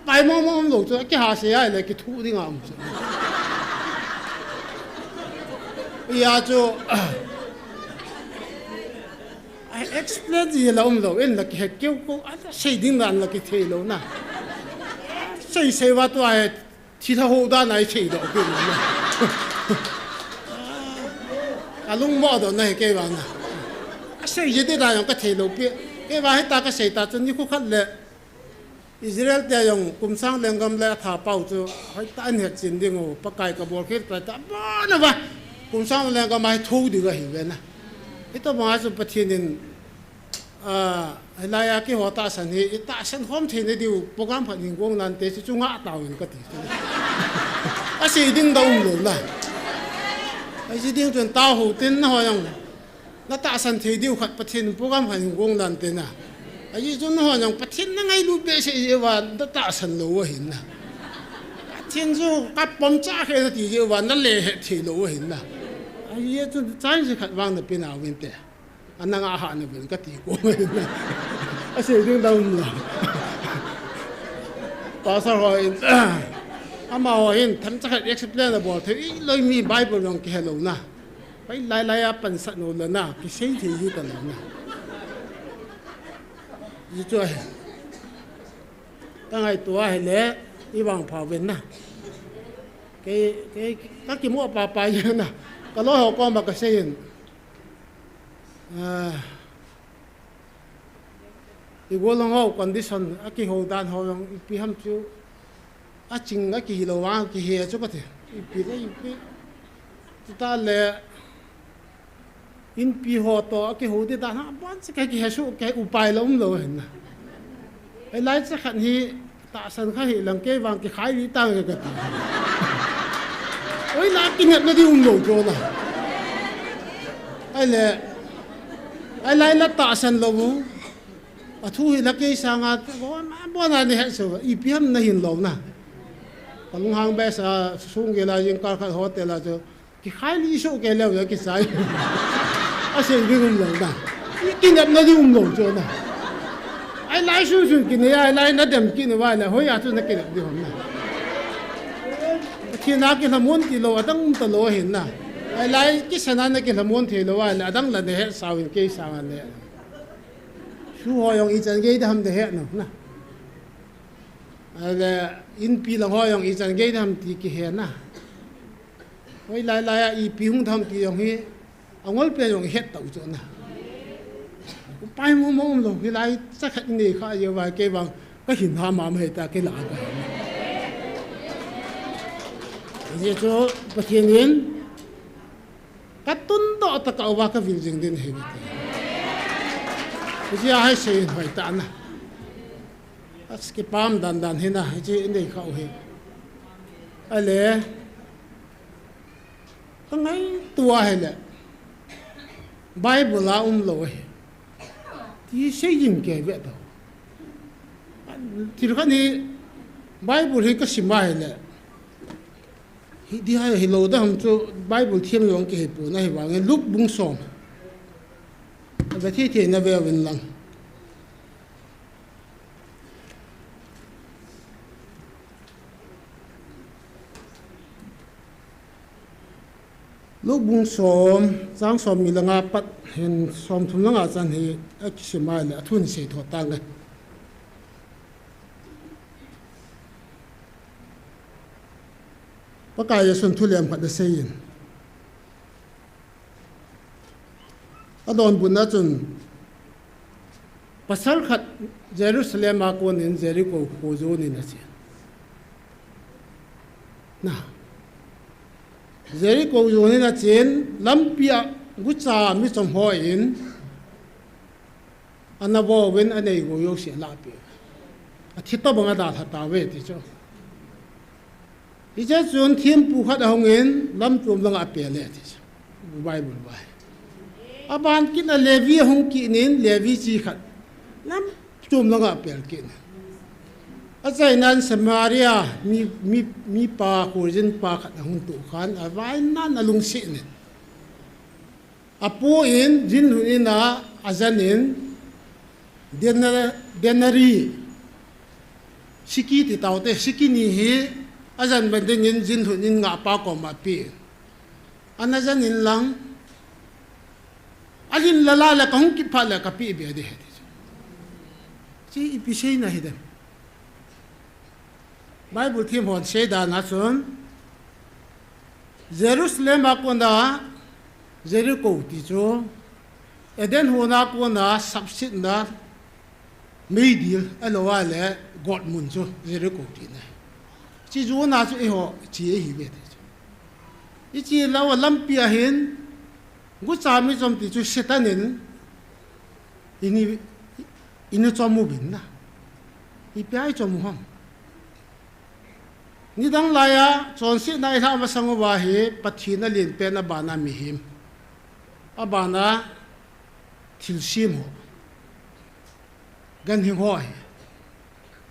bài mong lô chứ cái hà sẽ ai lại cái thu đi ngắm bây giờ I explain gì là ông lô em là cái kêu cô xây dựng là cái thế lô na xây vào tôi thì thà hồ đa này xây đó cái gì à lúc mò đó này cái vào na xây gì đấy là cái thế lô biết cái vào hết ta cái xây ta chân như cô khát lệ Israel dia yang kumsang lenggam le tha pau chu hai ta an het chin ding o pakai ka bol khit ta ba na ba kumsang lenggam mai thu di ga hi ve na ito ma chu pathin la ya ki ho ta san hi ta san hom the ne diu program phan ning gong nan te chu nga taw in ka ti a si ding dong lo na ai si ding chun ta ho tin ho yang na ta san the diu khat pathin program phan ning gong nan te na ai chun ho yang pathin na ngai lu be se je wa da ta san lo wa hin na thiên su ka pom cha khe ti je wa na le he thi lo wa hin na ai chun chai se khat wang na pe na win te anang a ha na ben ka ti ko na a se ding dong lo pa sa ho in ama ho in tham cha khat explain bo the loi mi bible long ke hello na pai lai lai a pan sa no la na ki sei thi yu ta na yi cho ta ngai tua he le i wang pha wen na cái các ki mo pa ya na ka lo ho ko ma ka sei i go long ho condition a ki ho dan ho yong pi ham chu a ching a ki lo wa ki he chu ka the pi ta le in pi ho to a ki ho de da na ban se ka ki he su ke upai lo lo hen na ai lai sa khan hi ta san kha hi lang ke wang ki khai li ta ga ka oi la ki net na di lo jo na ai le ai lai la ta san lo mu a thu hi la ke sanga bo na ni he so i pi ham na hin lo na palung hang be sa sung ge la jing kar kha hotel la jo ki khai li so ke le ya ki sai a se bi ngum lo na ki net na di lo jo na ai lai su ki ne ai lai na dem ki ne wa la ho ya chu na ki di hom na ki na ki la mon ti lo adang ta lo hin na ai lai ki sana na ki la mon the lo wa la adang la de he sa win ke sa wa le su ho yong i chan ge da ham de he no na ale in pi la ho yong i chan ge da ham ti ki he na hoi lai i pi hung tham ti yong hi angol pe yong het tau chu na pai mo mo lo hi lai sa khat ni kha ye wa ke bang ka hin ha ma me ta ke la ka ye cho pathian yin ka tun do ta ka wa ka vil jing din he ni ji hai se hoi ta na as ke pam dan dan he na ji nei khau he ale ka ngai tua he le Bible la lo he thì xây dựng cái việc đó thì cái này Bible thì cái gì mà là thì hay lâu đó हम cho Bible thêm用cái bộ này vào cái lúc bung song và thì nó về bên lăng lúc bung song giang song mi langa pat hiện song thun langa chan hi cái gì mà là thun sẽ thọ tăng này bác cái xuân thu liêm phát xây in ở đồn bún na chun pasal khát Jerusalem mà con in Jericho khu zone in là gì na Jericho zone in là chuyện lắm bia gút cha mi trong hoa in anh na vô bên anh ấy ngồi sẽ làm bia thì tao bằng đã thật tao về thì cho ý chứ chuyện thiên phụ khát hồng in lắm chùm lăng áp bia lệ thì cho Bible vậy à bạn kia là Levi hồng kỹ nên Levi chỉ khát lắm chùm lăng áp bia kỹ ở đây nan Samaria mi pa Korean pa khát hồng tụ khan ở vai nan là lung xịn apo in jin hunin na azan in denari siki ti taute siki ni hi azan banding in jin hunin nga pa ko ma pi anazan in lang alin lala la kong ki phala ka pi be de chi ipisei na hidem Bible thim hon sei da na sun Jerusalem akonda Jericho ti cho eden hona ko na subsit na meidil alowa le god mun cho Jericho ti na chi ju na chu e ho chi e hi be ti i chi lawa lampia hin gu cha mi chom ti chu setanin ini chomu bin na i pai chomu ham ni dang laya chon si nai tha ma sango wa hi pathina lin pe na bana mi him abana thilsim ho gan hi hoi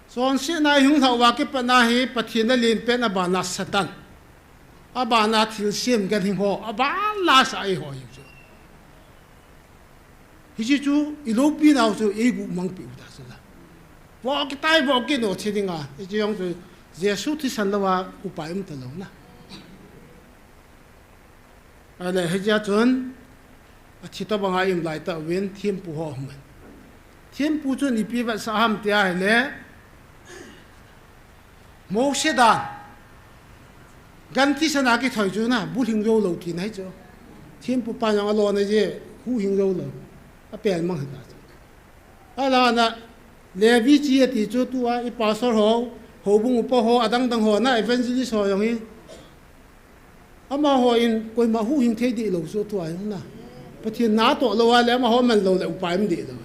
son si nai hung thaw wa ke pana hi pathina lin pe na bana satan abana thilsim gan hi ho aba la sa ai ho yu hi chu ilopi naw chu e gu mang pi da sa wa ki tai bo ki no chidinga i chi yong chu Jesu thi san lawa upai ta lo na ale heja chon achita banga im lai ta wen thim pu ho hum thim pu chu ni pi va sa ham tia hele mo se da gan thi sana ki thoi chu na bu hing ro lo ki nai chu thim pu pa yang alo na je hu hing ro lo a pel mang da ala na levi chi ti chu tu a i pastor ho ho bung po ho adang dang ho na evangelist ho yong hi ama ho in koi ma hu hing the di lo so tu ai na pathian na to lo wa le ma ho man lo le upai m di lo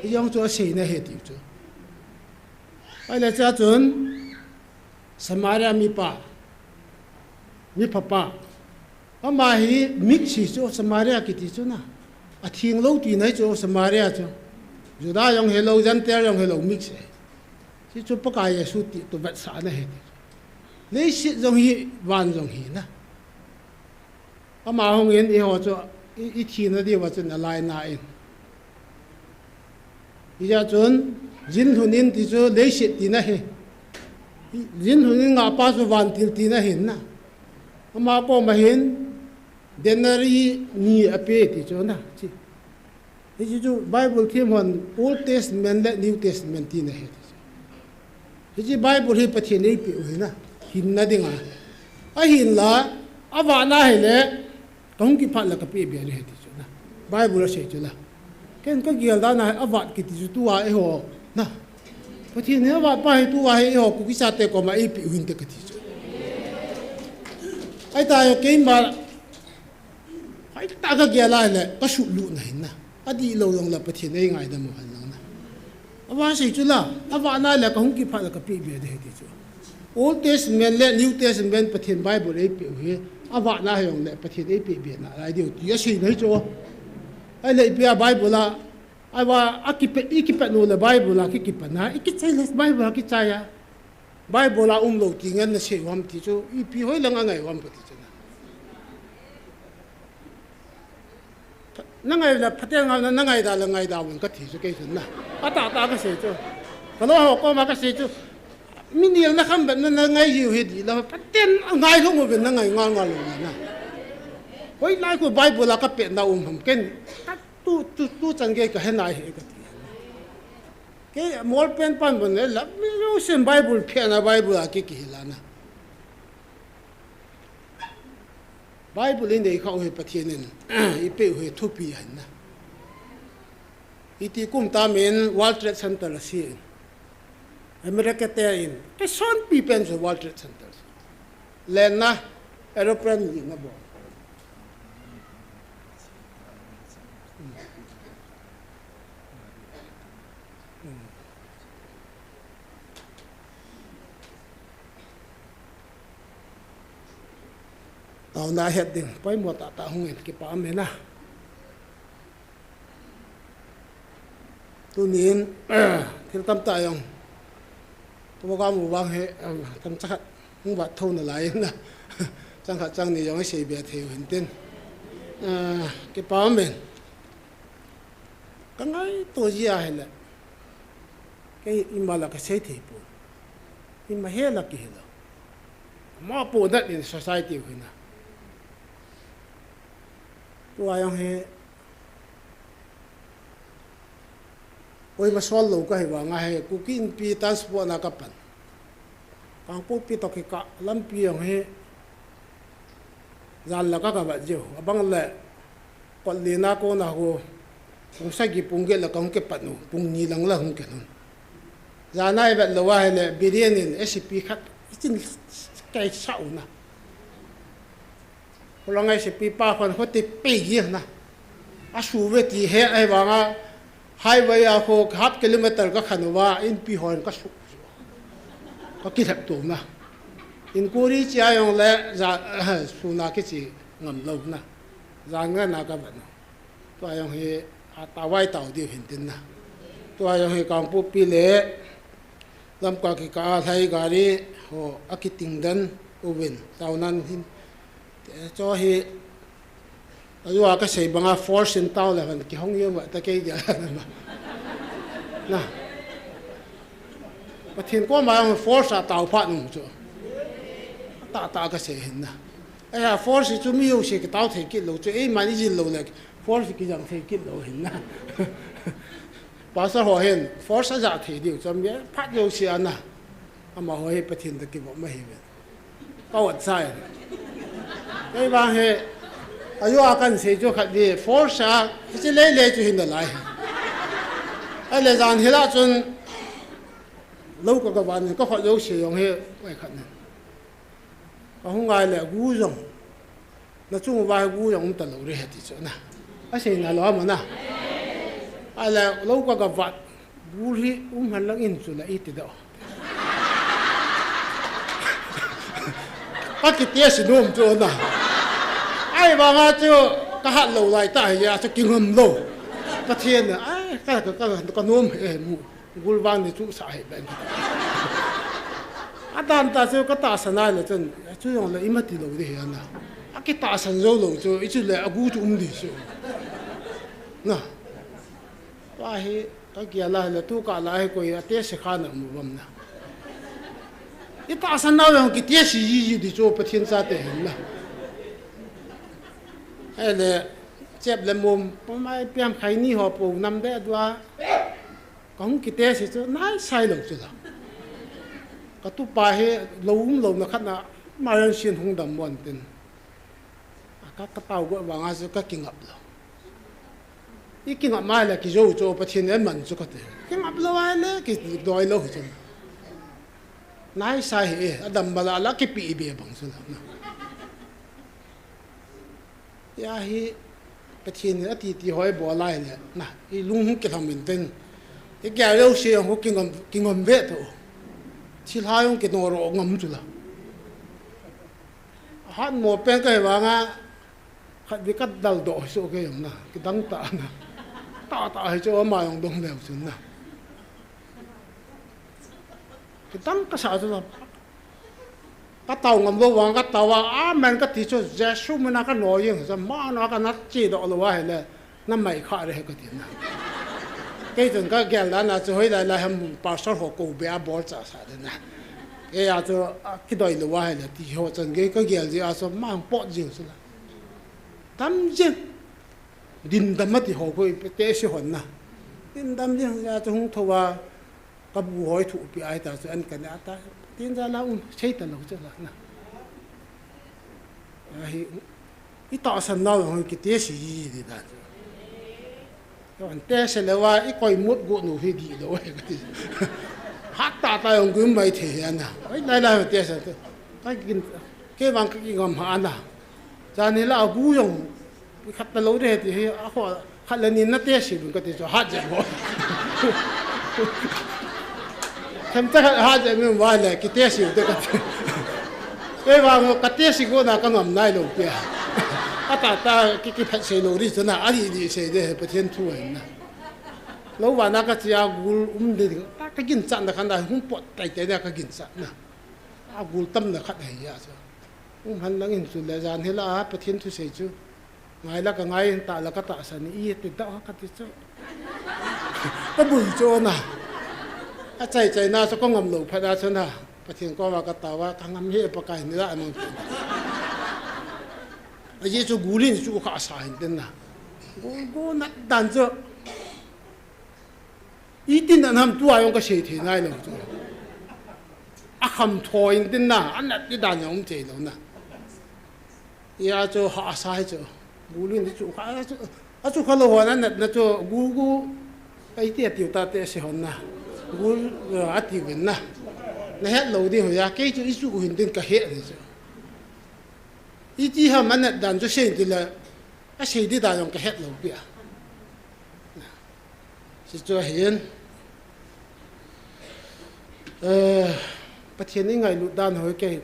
yong cho sei na he ti chu ai le cha chun Samaria mi pa mi papa ama hi mix si cho Samaria ki ti chu na a thing lo ti nai cho Samaria chu juda yong he lo jan ter yong he lo mix si chu pa ka Yesu ti to bat sa na he le si jong hi wan jong hi na ama hong in i ho cho i thi na di wa chen alai na in i ja chun jin hunin ti chu le si ti na he jin hunin nga pa chu wan til ti na hin na ama ko ma hin denari ni ape ti chu na chi i chu Bible thim hon Old Testament le New Testament ti na he hi Bible hi pathian ei pe ui na hin na dinga a hin la awa na hele tong ki phat la ka pe be le he ti chu na Bible se chu la ken ka gial da na awat ki ti tu wa e ho na pathian ne awat pa he tu wa he ho ku ki sa te ko ma e pi hin te ka ti chu ai ta yo ke ma ai ta ka gial la le ka shu lu na hin na adi lo long la pathian ei ngai da mo han na awa sei chu la awa na le ka hung ki pha la ka pi be de ti chu Old Testament le New Testament pathian Bible ei pi he awa na yong le pathian ei pi be na ai dio ti si nei chu ai le pi Bible la ai wa akipet no le Bible la ki pa na ikitsai le Bible ki cha ya Bible la lo ti ngan na se wam ti chu i pi hoi lang ngai wam pa ti chu na ngai la pathian na ngai da la ngai da won ka ti chu ke na ata ka se chu ka lo ho ko ma ka se chu mini na kham ba na ngai yu he di la pathian ngai lo mo ben na ngai nga nga lo na hoi lai ko Bible la ka pe na ham ken tu chan ge ka henai he ka ke mol pen pan bon le la mi yo sem Bible phe na Bible a ki la na Bible in de khau he pathian in I pe he thu pi han na iti kum ta men World Trade Center la si America te in ke son pi pen so World Trade Center le na aeroplane ni na bo tao na hết đỉnh phải một tạ hung hiện cái bám này na tôi nhìn thì tâm tài ông tôi có một vang hệ tâm chắc không bắt thâu nó lại na chẳng hạn chẳng này giống cái gì biệt thì hiện tin cái bám mình cái ngay tôi gì à là cái im là cái xây thì bộ im mà hết là cái đó mà bộ đất in society hồi na tôi anh he ôi mà xóa lâu cái vào ngay he cooking pi transport na kapan càng cút pi tao cái cả lắm pi anh he gian là các bạn diều abang lệ còn liền na cô nào cô cũng sai kịp bung cái là càng cái bận bung ni lăng là không cái nó gian này bạn lâu hay là biryani SCP khác chính cái sạo na lo ngai se pi pa khon khoti pe gi na a su ve ti he ai wanga highway a ko half kilometer ka khanwa in pi hon ka su ka ki thap tu na in kuri cha yong le za su na ki chi ngam lo na za nga na ka ban to yong he a ta wai tau di hin tin na to yong he kang pu pi le lam ka ki ka thai gari ho akiting dan uwin tau nan hin cho hi ayo ka sei banga force in tao la kan ki hong yem ta ke ja na pathin ko ma force a tao pha nu chu ta ka sei hin na ai force chu mi yo se ki tao thei ki lo chu ei ma ni jin lo le force ki jang thei ki lo hin na pa sa ho hen force ja thei diu chom ye phat yo si ana ama ho he pathin ta ki bo ma hi be ka wat sai cái bang he ayo akan se jo khat di force a chi le chu hin da lai ai le zan hela chun lo ka ban ka khat yo se yong he kai khat na ka hung ai le gu jong na chung ba gu jong ta lo re he ti chu na a se na lo ma na ai le lo ka ba gu hi han lang in chu la i ti do các cái tia sĩ nôm cho na ai mà ngã cho các hạt lầu lại tại nhà cho kinh hầm lầu các thiên này ai cái nôm mu gul vang thì chú sai bên à đàn ta cho cái ta sản này là chân chú用là im thì lầu đi hiện na à cái ta sản dâu lầu cho ít là agu chú đi chứ na vậy cái kia là tu cả lại coi tia sĩ khăn ở mu bầm na cái ta sản nào用cái tia sĩ gì đi cho bắt thiên sa thế na hay là chép lên mồm mai piam khai ni họ bù năm đấy đoa cũng cái tia sĩ cho nãy sai lầm chứ là cái tu pa he lâu nó khát na mà lên xin hung đầm muôn tin các tàu gọi vào ngay cái kinh ngập rồi อีกินออกมาเลยกิโจ้โจ้ประเทศนี้มันสุกติกินอับละวันเลยกิดอยโลหิตจนนายสายเออดำบลาลักกิปีเบียบังสุดนะยาฮีประเทศนี้ที่หอยบัวไล่เนี่ยนะอีลุงกิทำเป็นเต็นอีแกเลี้ยวเสียงเขากินเวทตัวที่ท้ายเขากินโนโรงงจุละฮันหมดเป็นก็เห็นว่าไงขัดวิกัดดัลโดสุกอย่างนะกิดังตานะตาให้เจ้ามาอย่างดงเดียวสุดนะกิดังก็สาวสุดละก็เต่างำตัววางก็เต่าว่ามันก็ที่สุดเจสุมันก็น้อยอย่างจะมาหน้าก็นัดจีดออกเลยว่าเห็นเลยนั่นไม่ขาดเลยก็ดีนะแกจนก็แก่แล้วนะจะให้ได้ให้มันปาสหัวกูเบียบอลจ่าสาดนะแกอาจจะคิดได้เลยว่าเห็นเลยที่หัวจนแกก็แก่จะอาจจะมั่งปอดจิ๋วสุดละทำจริงดินดำมาที่หัวกูไปเตะสิหัวนะดินดำจริงอาจจะหงทว่ากับหัวถูกปีไอแต่ส่วนกันเนี่ยแต่ดินจะเล่าใช่ตลอดจะละนะไอ้ต่อสันนอกของกิเตสิดีด้านแต่เสร็จแล้วว่าไอ้ก้อยมุดกูหนูให้ดีด้วยก็ดีฮักตาของกูไม่เทียนนะไอ้ไล่เตะเสร็จก็กินแค่บางก็กินกำหานะจานนี้เรากูยังขัดตลอดเลยที่เขาขัดแล้วนี่นัดเตะสิมันก็จะฮัดจะบ่ทำแต่ฮัดจะไม่ว่าเลยกิเตสิเด็กก็ไอ้บางกิเตสิกูน่าก็งำนายลูกเปียตากิพัดเซโลดิสนะอะไรดีเสด็จประเทศทั่วนะแล้ววันนั้นก็จะกูเด็กตาก็กินจันทร์ขนาดหุ่นปวดใจเนี่ยก็กินจันนะกูตั้มเนี่ยขัดให้ยาจ้ะหันหลังอินสุดเลยจานเฮล่าประเทศทุเสจูไงแล้วก็ไงตาแล้วก็ตาสันนี่ติดต่อกันติดจ้ะก็บุญโจนะใจน่าสักก็งำหลงพระราชนะประเทศก็ว่าก็ตาว่าทางงำเฮประกายนี่ละมันไอ้เจ้ากูลินจู่ข้าสายเดินนะกูนัดดันเจ้าอีตินนั่นทำตัวยังก็เสียทีไหนเลยจู่คำทอยดินนะอันนั้นที่ดันยังไม่เจอแล้วนะยาจู่ข้าสายจู่กูลินจู่ข้าจู่ข้าโลหัวนั้นนะจู่กูไอ้เตี้ยติวตาเตี้ยเสียหันนะกูอัดติวินนะนะฮะเราดีหัวยาเกี่ยจู่อีจู่หินดินก็เหี้ยเลยจู่อีที่ฮะมันเนี่ยดันจะเสียดีเลยไอ้เสียดีดันยังก็เฮ็ดเราเปียสิจะเห็นประเทศนี้ไงลุดดันหัวเกย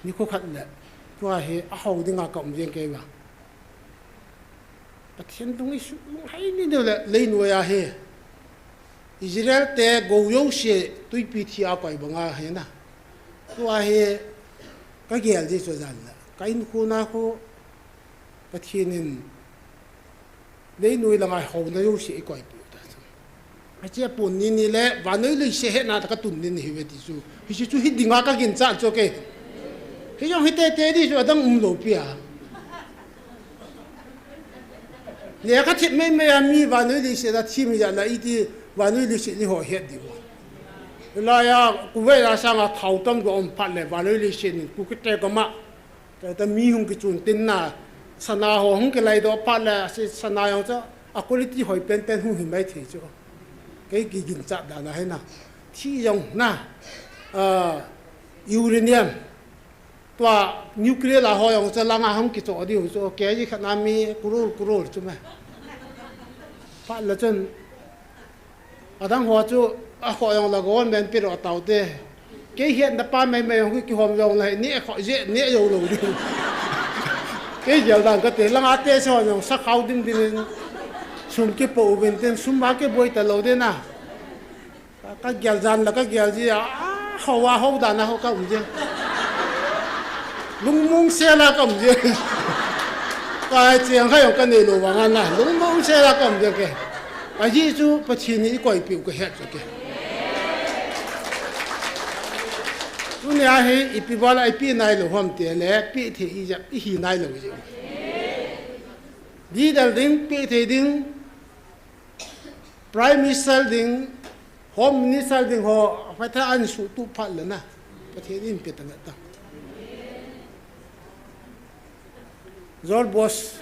นี่ก็ขัดแหละตัวเฮเอาดิ้งอากาศมันยังเกยว่าประเทศตรงนี้ให้นี่เดียวแหละเลยหน่วยเฮอิสราเอลแต่กูยกเสียตุยพิธีอากาศบังอาเฮนะตัวเฮก็เกี่ยวที่สุดนั่นแหละก็อินคูน่าคูประเทศนี้เลยหน่วยละไงเขาได้ยกเสียก่อยปุ๊บไอ้เจ้าปุ่นนี่แหละวันนี้เลยเสียน่าจะกระตุ้นนี่เหตุที่สุดที่สุดฮิตดิ้งอาก็กินจัดโอเคที่ยังฮิตเตะที่สุดต้องหลบเปียเนี่ยก็ที่ไม่มีวันนี้เลยเสียที่มีอะไรอีที่วันนี้เลยเสียนี่หัวเฮ็ดดีกว่าลายกูเวลาสั่งเท้าต้มก็อมพัดเลยวันนี้เลยเสียนี่กูก็เตะก็มาแต่มีหงกิจุนตินน่ะสนาหงกิไรดอพัดเลยสนาอย่างเจ้าอะกูเลยที่หอยเป็นหุ่นหินไม่ถี่จ้ะcái kinhจัดด่านะให้นะที่ยังนะยูเรเนียมตัวนิวเคลียร์ละหอยองจะลังอาหงกิจอดีอยู่จ้ะแกยี่ขนาดมีกรูใช่ไหมพัดแล้วจนดังหัวจู่หอยองละก้อนเป็นปีรอเต่าเต้แกเห็นแต่ป้าไม่ยองกี่หอมยองเลยนี่ขอเยอะนี่อยู่หลูดิแกเดี๋ยวดังก็เตะลังอาเต้ชอยองสักเขาดิ้นซุ่มเก็บปูเป็นเต็มซุ่มมาเก็บบ่อยตลอดเลยนะก็เกี่ยวจันแล้วก็เกี่ยวจีเขาว่าเขาด่านะเขาก็ไม่เจอลุงมุงเสียแล้วก็ไม่เจอก็ไอ้เจียงเขาอย่างกันในโลกว่างั้นนะลุงมุงเสียแล้วก็ไม่เจอแกไอ้ที่จู่ประเทศนี้ก็อีกปีก็เฮ็ดแกทุกอย่างให้อีปีบ้านไอ้ปีไหนหลวงเตี๋ยแล้วปีที่อีจะอีหีไหนหลวงจีดีดัลดิ้งปีที่ดิ้งPrime Minister ding, Home Minister ding ho, pata an su tu pat le na, pati din pita na ta. Zor boss,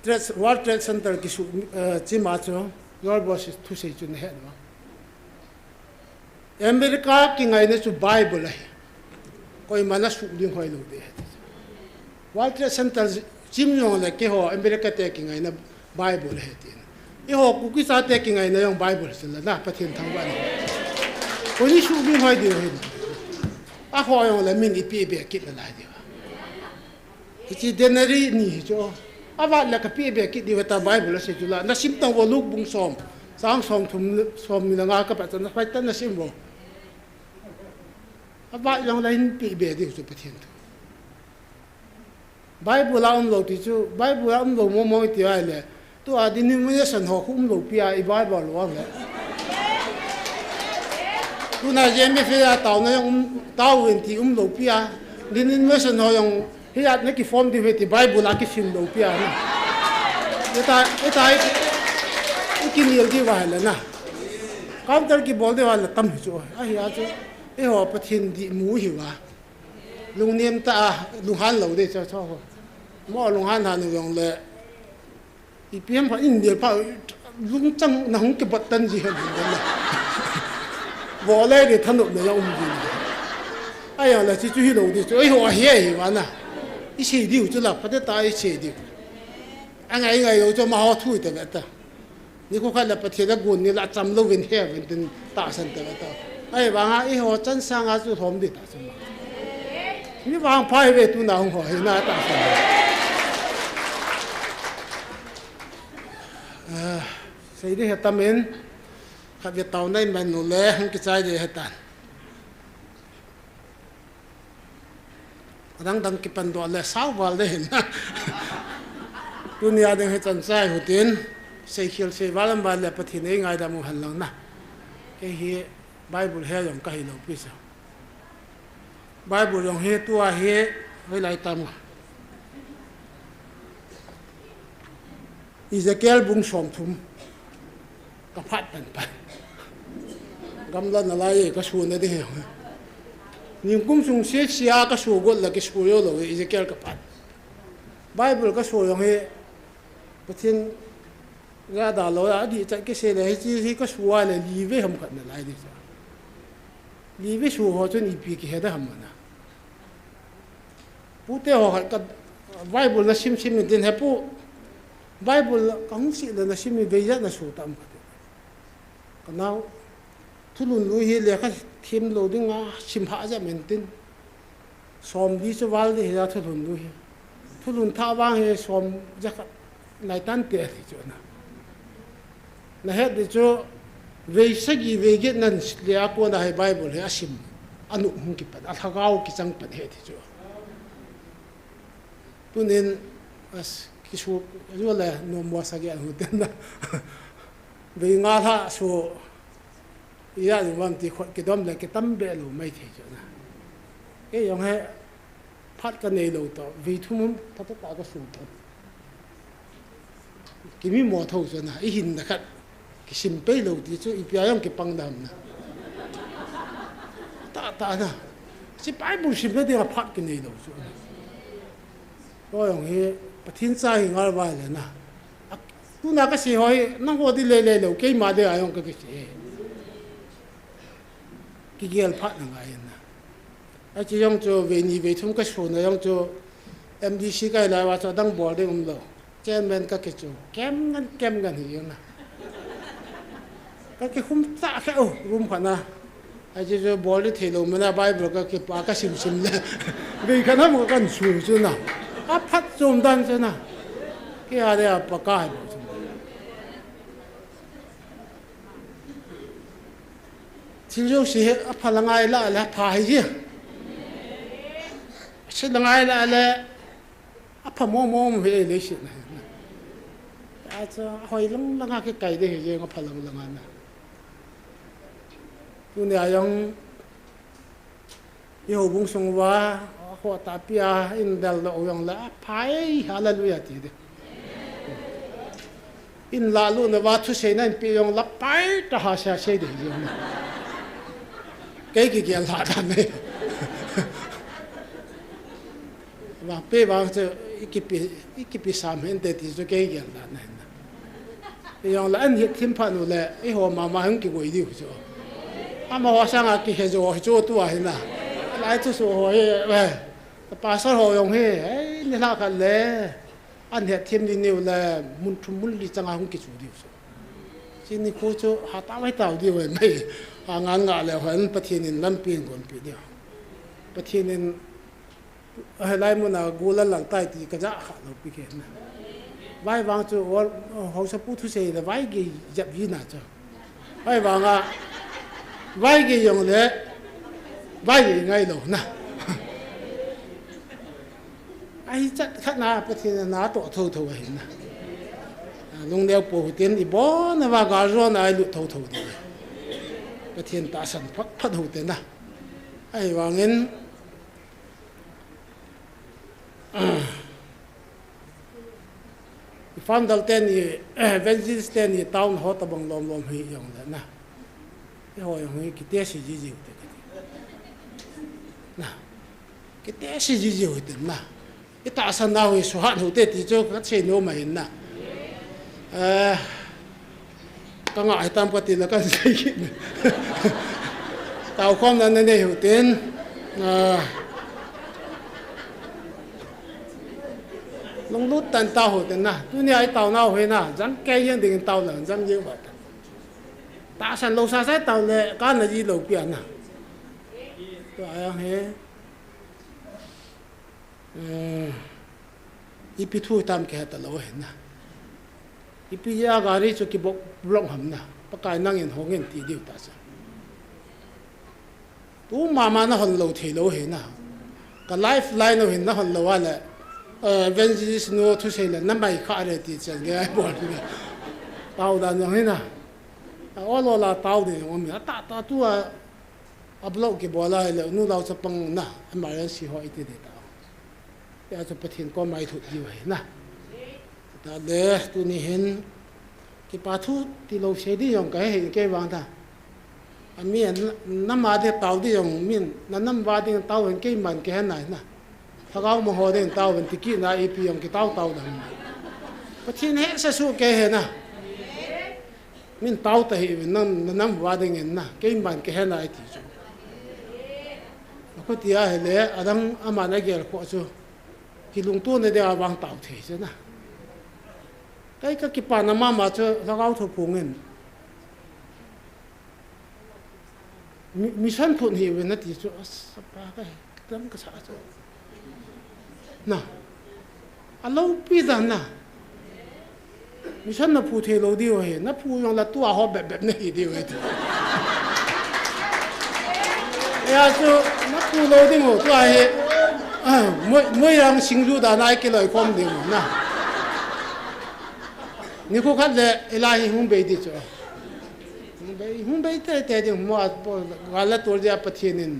World Trade Center ki su chima cho your boss is thu sei chu ne no America ki ngai ne chu Bible ai koi mana su ding hoi lo de World Trade Center chim yong le ke ho America te ki ngai na Bible he ti I ho ku ki sa te ki ngai na yong Bible se la na pathin thang ba ni ko ni su ding hoi de he a ho yong le min ipi be ki la la de chi denari ni cho awa la ka pi be ki diwata Bible se jula na sim tang wo luk bung som sang som thum som mi nga ka pa na pai tan na sim wo awa yang la hin pi be di su pathin Bible la lo ti chu Bible la lo mo ti ai le tu a din ni mo san ho khum lo pi ai Bible lo le tu na je me fe ya tao na yung tao wen ti lo pi a din ni mo san ho yung hiat na ki form di veti Bible la ki film lo pia na eta ki niel di wa la na counter ki bol de wa la tam chu a hiya chu e ho pathin di mu hi wa lung nem ta lung han lo de cha cha ho mo lung han han yong le I pm pa in de pa lung chang na hung ki batan ji ha la bo le de than no le yong ji ai ya la chi chu hi lo de chu e ho hi wa na I chế điều cho là phải tại chế điều anh ấy rồi cho mà họ thui được vậy ta nếu không phải là phải thiệt là buồn như là chăm lâu bên hè bên trên tạ sân được vậy ta ai bảo ai họ chân sang ai chú thom đi tạ sân nếu vàng phai về tu nào không hỏi na tạ sân xây đi hết tâm in các việc tàu này mình nỗ lực không cái trái gì hết ta đang cái phần đó là sáu vào đây na dunia đang hết chân sai hụt tiền xây khiêu xây vào làm bài là bắt thiên ấy ngay đã mua hành lang na cái hi Bible hay dùng cái lâu biết sao Bible dùng hay tua hay với lại tam Ezekiel bung som thum cái phát bản gam lên là lại cái số này đi nhưng cũng dùng xe xe cái số gọi là cái số yếu rồi Ezekiel cái phát Bible cái số yang he bắt thiên ra đào lối à đi chạy cái xe này chỉ cái số này lý về không cần lại đi sao lý về số họ cho nhị bị cái đó không mà bố tế họ cái Bible là sim mình tin hay bố Bible không chỉ là sim mình về rất là số tầm cái nào thu lùn lùi hi là cái thêm lô đi ngã sim hạ ra mình tin xóm đi cho vào đi ra thu lùn lùi thu lùn thao vang hi xóm ra lại tan tiền thì chỗ nào là hết thì chỗ về sách gì về cái nên là cô là Bible hay sim anh ủng không kịp anh thao cao cái trang bẩn hết thì chỗ tu nên cái số rồi là nó mua sao cái anh hụt na vì ngã tha số ya thì vam thì cái đom là cái tấm bể lù mấy thế chỗ na cái giống hay phát cái này lù to vì thu muốn phát tất cả cái số thật cái mi mua thâu chỗ na ý hình là cái sim bể lù thì chỗ ý bia cái băng đầm na ta na chỉ Bible sim cái là phát cái này lù chỗ naก็อย่างนี้ประเทศไทยงาบายเลยนะทุนักก็เสียหายนั่งหัวที่เล่ๆเราเกี่ยมาได้อะไรก็เสียกี่เกี่ยวพัดยังไงนะไอ้ที่ยังจะเวนีเวทุมก็ชวนยังจะ MDC ก็เลยว่าจะตั้งบอร์ดให้เราแจมเป็นก็เกี่ยวแกมกันอย่างนะก็เกี่ยวคุ้มตาแค่โอ้รุมขนาดไอ้ที่จะบอร์ดที่เราไม่ได้ใบบอกก็เกี่ยวปากก็ซิมเลยเวทีนั้นมันก็กันสูงจุดน่ะอ่ะพัดจมดันใช่ไหมแค่อะไรอ่ะปากกาที่เราสิอ่ะพลังงานละพายจีสิ่งลังงานละอ่ะพมองไม่เอลิสินะอาจจะหอยลังงานไกลได้เห็นยังพลังงานนะตัวเนี่ยยังยี่ห้อบุ้งสงว่าหัวตาปียอินเดลเราอย่างละพายฮาเลลูยาทีเดียวอินลาลูนว่าทุเสนันปีอย่างละพายจะหาเสียเสียดีอย่างนี้เกี่ยกี่ลาดานเนี่ยว่าปีบางจะ ikipi sam hen te ti zo ke yan la na na yong la an hit thim pha nu le I ho ma hang ki goi di zo ama wa sang a ki he zo tu a na lai tu so ho he pa sa ho yong he ni la ka le an hit thim ni new le mun thu mun li chang a hung ki chu di zo sin ni ko cho ha ta wai tao di we mai a nga le han pathin in lam pin gon pi dia pathin in lai mun a gu la lang tai ti ka ja kha lo pi ke na vai wang chu ho sa pu thu se le vai ge jap yi na cha vai wang a vai ge yong le vai ge ngai lo na ai chat khat na pathin na to tho tho he na lung leo po tiền đi bó nó vào gà rô này lụt thâu thâu đi cái thiên ta sản phát hậu tiền na ai vào ngân fan dal ten ni evangelist ten ni town hot abang lom hi yong la na cái hồi yong cái té sĩ gì na cái té sĩ gì tiền na cái ta sản nào hi số hạn hậu tiền thì cho các xe nô mày naก็ง่ายตามปกติแล้วก็ใช้กินเต่าความนั้นในหัวเต้นลงรุดตันเต่าหัวเต้นนะตัวนี้ไอ้เต่าเน่าเห็นนะจังแกยังดึงเต่าหลังจังเยอะกว่าตาฉันลงซาใส่เต่าเลยการน่ะยี่หลงเปลี่ยนนะตัวอะไรเฮ้อีพิทูตามแกตลอดเห็นนะอีปียากาลีจุกิบกลงหำนะปะกายนั่งเห็นหงเห็นตีเดียวตาสันตัวมานะหันโลเทโลเห็นนะก็ไลฟ์ไลน์เราเห็นนะหันโลว่าแหละเวนจิสโนทุเซลนั่นไม่ขาดเลยตีเจนแกบอลเลยเต่าดันอย่างนี้นะอ๋อโลลาเต่าเนี่ยผมมีตาตัวอับโลกิบอลอะไรเลยนู่นเราจะปังนะมาเรื่องสีหอยตีเดียวแต่จะประเทศก็ไม่ถูกอยู่นะแต่เด็กตัวนี้เห็นกี่ปาทุที่เราเสียดีอย่างไงเห็นแกวางท่ามีน้ำมาเด็กเต่าที่อย่างมีน้ำมาเด็กเต่าเห็นแกมันแกไหนนะถ้าเขาโมโหเด็กเต่าเป็นติกี้นะอีพีอย่างกี่เต่าดังประเทศนี้เสียแกเห็นนะมีเต่าแต่เห็นน้ำมาเด็กเห็นนะแกมันแกไหนที่สุดแล้วก็ที่อะไรเลยอาดังอามันอะไรเกี่ยวกับจู่ที่ลุงตัวเนี่ยเดี๋ยววางเต่าเทใช่ไหมไอ้ก็กิปานามาเจอแล้วเอาถูกพงเงินมีชั้นผลเหตุนะที่จะสปาก็ตั้งกระชากนะอันเราปีดันนะมีชั้นนับผู้เทโลดีวะเห็นนับผู้ยังละตัวหอบแบบนี้ดีวะที่ไอ้อาจูนับผู้โลดีหมดตัวเห็นไม่ยังสิงห์ดูดานายกิเลสความเดียวนะนี่คู่ขัดเลยเอลาหิหุ่นเบย์ดิจ้ะหุ่นเบย์แต่เดี๋ยวมัวกาลตัวเดียประเทศนึง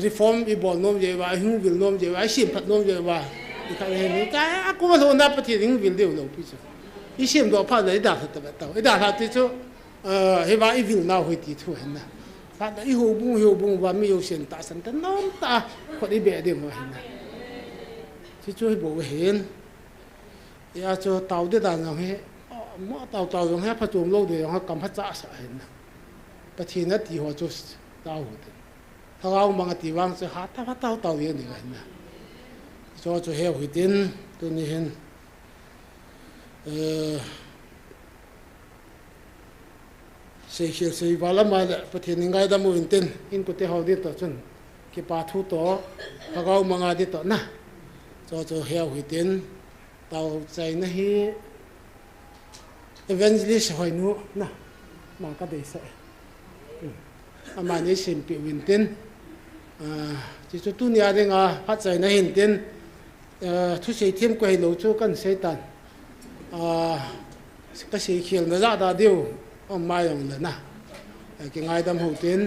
รีฟอร์มอีบอลน้อมเยว่าหุ่นวิลน้อมเยว่าชิมพัดน้อมเยว่าอีกครั้งนี้ก็กูมาโดนนับประเทศหุ่นวิลเดียวเราพี่จ้ะอีชิมตัวพัดเลยด่าตัวแบบตัวด่าที่จ้ะเฮว่าอีวิลน่าหุยตีทั่วเห็นนะพัดอีหูบุ้งว่ามีอยู่เส้นตาสันแต่น้องตาคนอีเบย์เดียวมาเห็นนะที่ช่วยบอกเห็นอยากจะเต่าได้ด่านอย่างนี้มอเต่าอย่างนี้พระจุมโลกเดียวเขากำพัดจ่าสายนะประเทศนั้นที่หัวจุดเต่าหุ่นถ้าเราบางทีวางจะหาถ้าว่าเต่าอย่างนี้กันนะจะเหี้ยวหุ่นดินตัวนี้เห็นเสียเขียวเสียบาลมาเลยประเทศนี้ไงดำหุ่นดินอินกุฏิเขาดิต่อจนกี่ปาทุต่อถ้าเราบางทีต่อนะจะเหี้ยวหุ่นดินเต่าใจนะฮีevangelist หอยนู้นะมันก็ได้ใส่อามานี่สิมปีวินตินที่จุดตุนี้อะไรเงี้ยพัดใจนะเห็นตินทุกสิ่งที่มันก็ให้เราช่วยกันเสตันก็สิ่งเขียนนะจ๊ะตาเดียวไม่ยอมเลยนะกี่ไงดำหูติน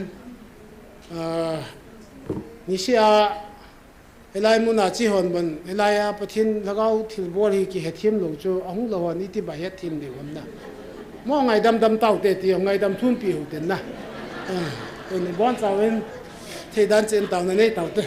นี่เสียเวลามุนาจีฮอนมันเวลาประเทศแล้วก็ที่บริกิเหตุทีมเราจะเอาหัวเราวันนี้ที่ไปเหตุทีมเดียวกันนะมองไงดำเต่าเตะที่ไงดำทุ่นปีหุ่นเด่นนะเป็นบ้านสาวเองที่ด้านเส้นเต่าในนี้เต่าเตะ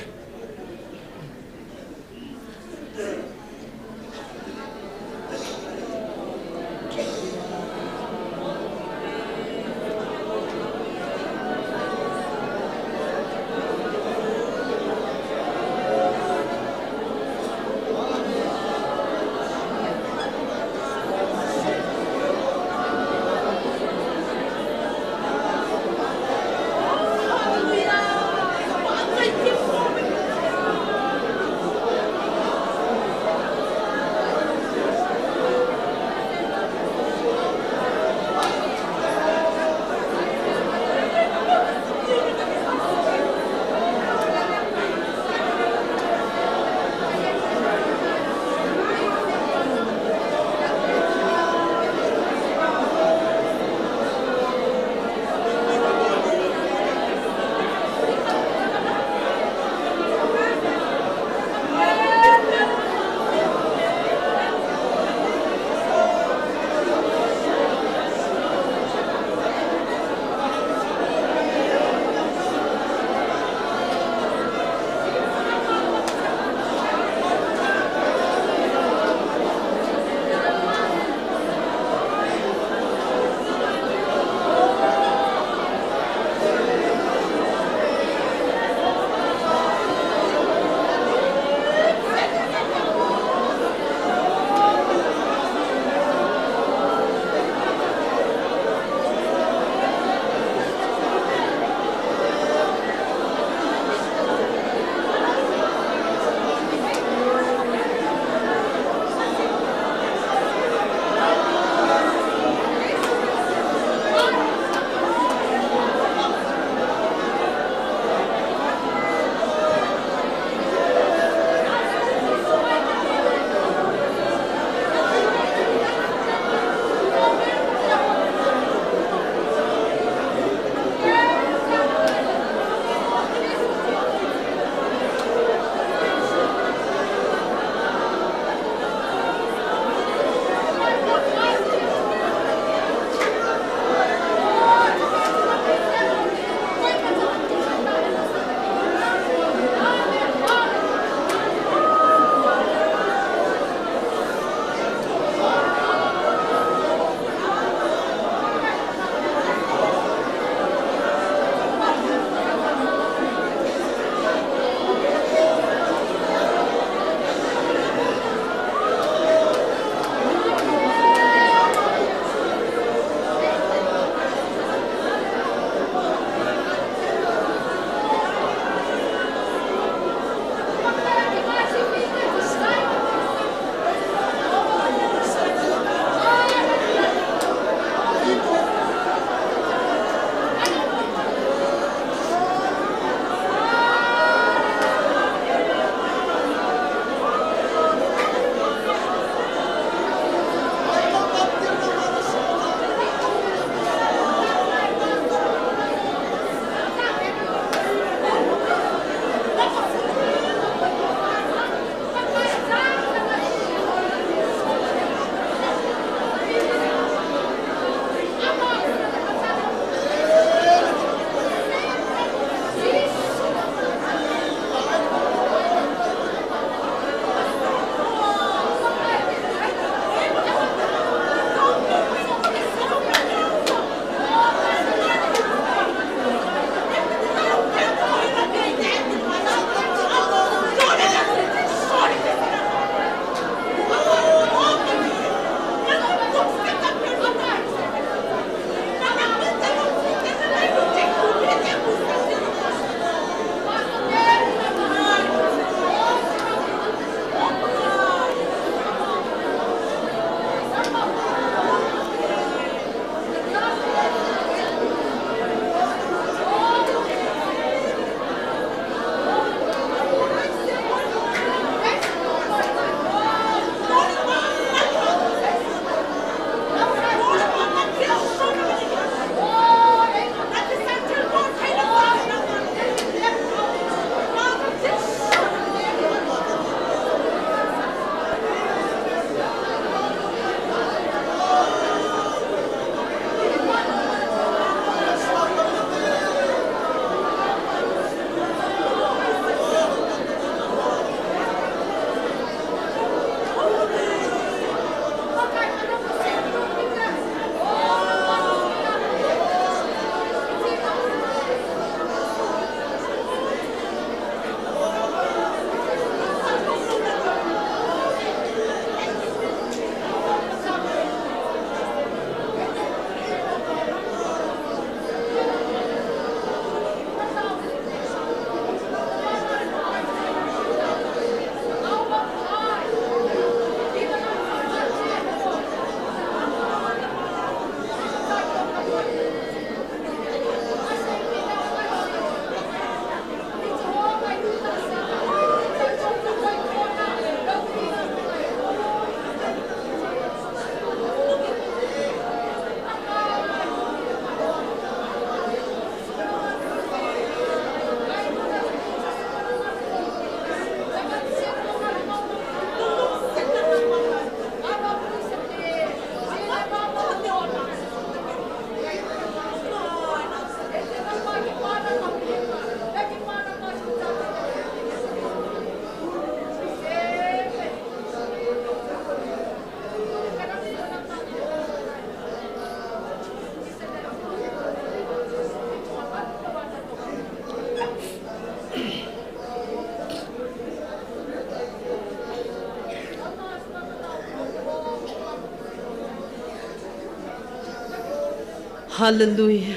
Hallelujah.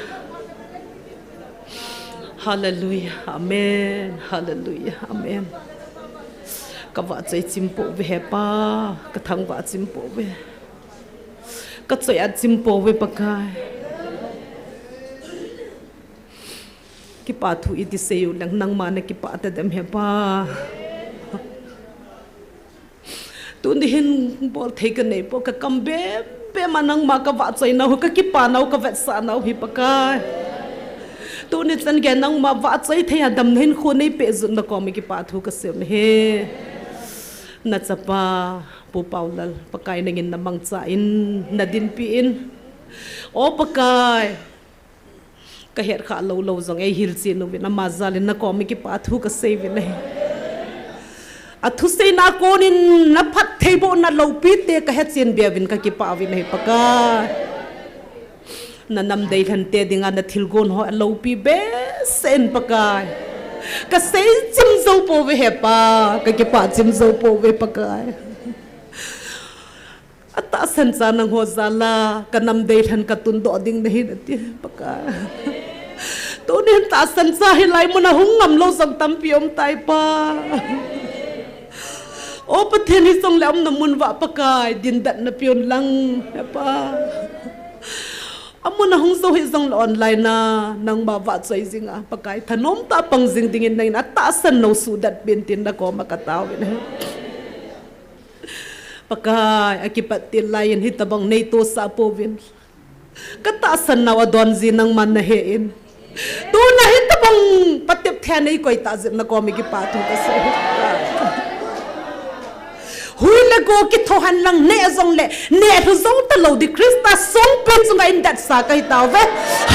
Hallelujah. Amen. Hallelujah. Amen. Ka wa chai chimpo ve hepa ka thang wa chimpo ve ka chai a chimpo ve pakai ki pa thu iti seu lang nang mana ki pa ta dem hepa tu ni hin bol thei ka nei po ka kambe pe manang ma ka wa chai na ho ka ki pa nau ka vet sa nau hi pakai tu ni chan ge nang ma wa chai thei adam hin khu nei pe zun na ko mi ki pa thu ka sem he na chapa pu paulal pakai nangin namang cha in nadin pi in o pakai ka her kha lo lo zong ei hil chi nu na mazalin na ko mi ki pa thu ka save ne a thu sei na ko nin na phat theibo na lo pi te ka he chen bia vin ka ki pa vin he pakai na nam dei than te dinga na thil gon ho lo pi be sen pakai ka sei chim zo po ve hepa ka ki pa chim zo po ve pakai ata san cha nang ho zala ka nam dei than ka tun do ding nei na ti pakai to ni ta san cha hi lai mun hung ngam lo sam tam piom tai pa o pathen hi song lam na mun wa pakai din dat na pion lang hepa amuna hong so hi zong online na nang ba wa chai zinga pakai thanom ta pang jing dingin nai na ta san no su dat bin tin na ko makataw ne pakai akipat tin lain hi tabang nei to sa povin ka ta san na wadon zi nang man na he in tu na hi tabang patep thya nei koi ta zin na ko mi ki pa thu ka se hui le go ki thohan lang ne zong le ne thu zong ta lo di krista song pen zong in dat sa kai taw ve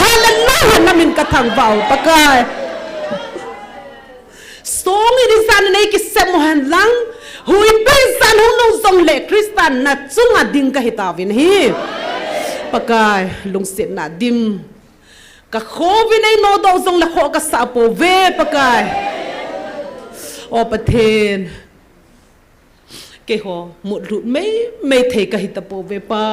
hallelujah namin ka thang vau pakai song i san nei ki semohan lang hui pen san hu no zong le krista na chunga ding ka hitawin hi pakai lung set na dim ka khovi nei no do zong la kho ka sa po ve pakai o pathen ke ho mut ru me thei ka hita po ve pa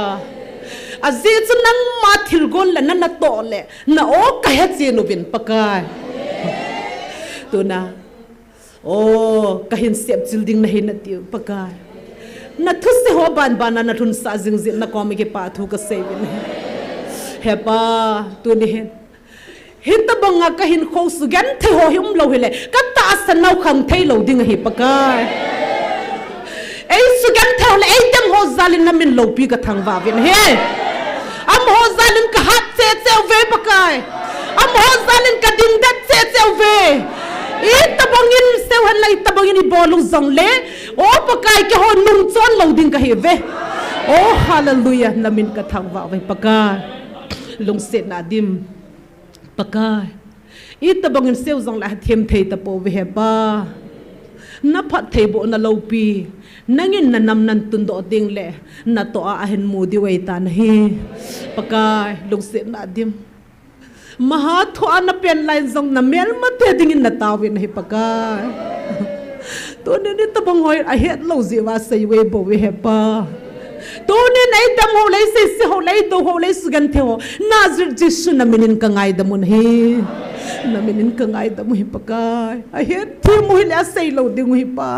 azi chu nang ma thil gon la na to le na o ka he che no bin pakai tu na o ka hin sep chil ding na hin na ti pakai na thu se ho ban ban na thun sa jing jin na ko mi ke pa thu ka se bin he pa tu ni hin ta banga ka hin kho su gan the ho him lo hele ka ta san nau khang thei lo ding hi pakai ei su gan theo le ei dem ho zalin na min lo pi ka thang wa vin he am ho zalin ka hat che che ve pakai am ho zalin ka ding dat che che ve i tabangin se han lai tabangin i bolung zong le o pakai ke ho nung chon lo ding ka he ve oh hallelujah na min ka thang wa ve pakai lung se na dim pakai i tabangin se zong la them thei ta po ve he ba na phat thei bo na lo pi nangin na nam nan tun do ding le na to a hen mu di wei tan hi pakai lung se na dim maha thwa na pen line zong na mel ma te ding in na tawin hi pakai to ne ta bang hoi a het lo ji wa sei we bo we he pa to ne nei tam ho lai se ho lai do ho lai su gan the ho nazir jisu na minin ka ngai da mun hi na minin ka ngai da mu hi pakai a het thi mu hi la sei lo ding hi pa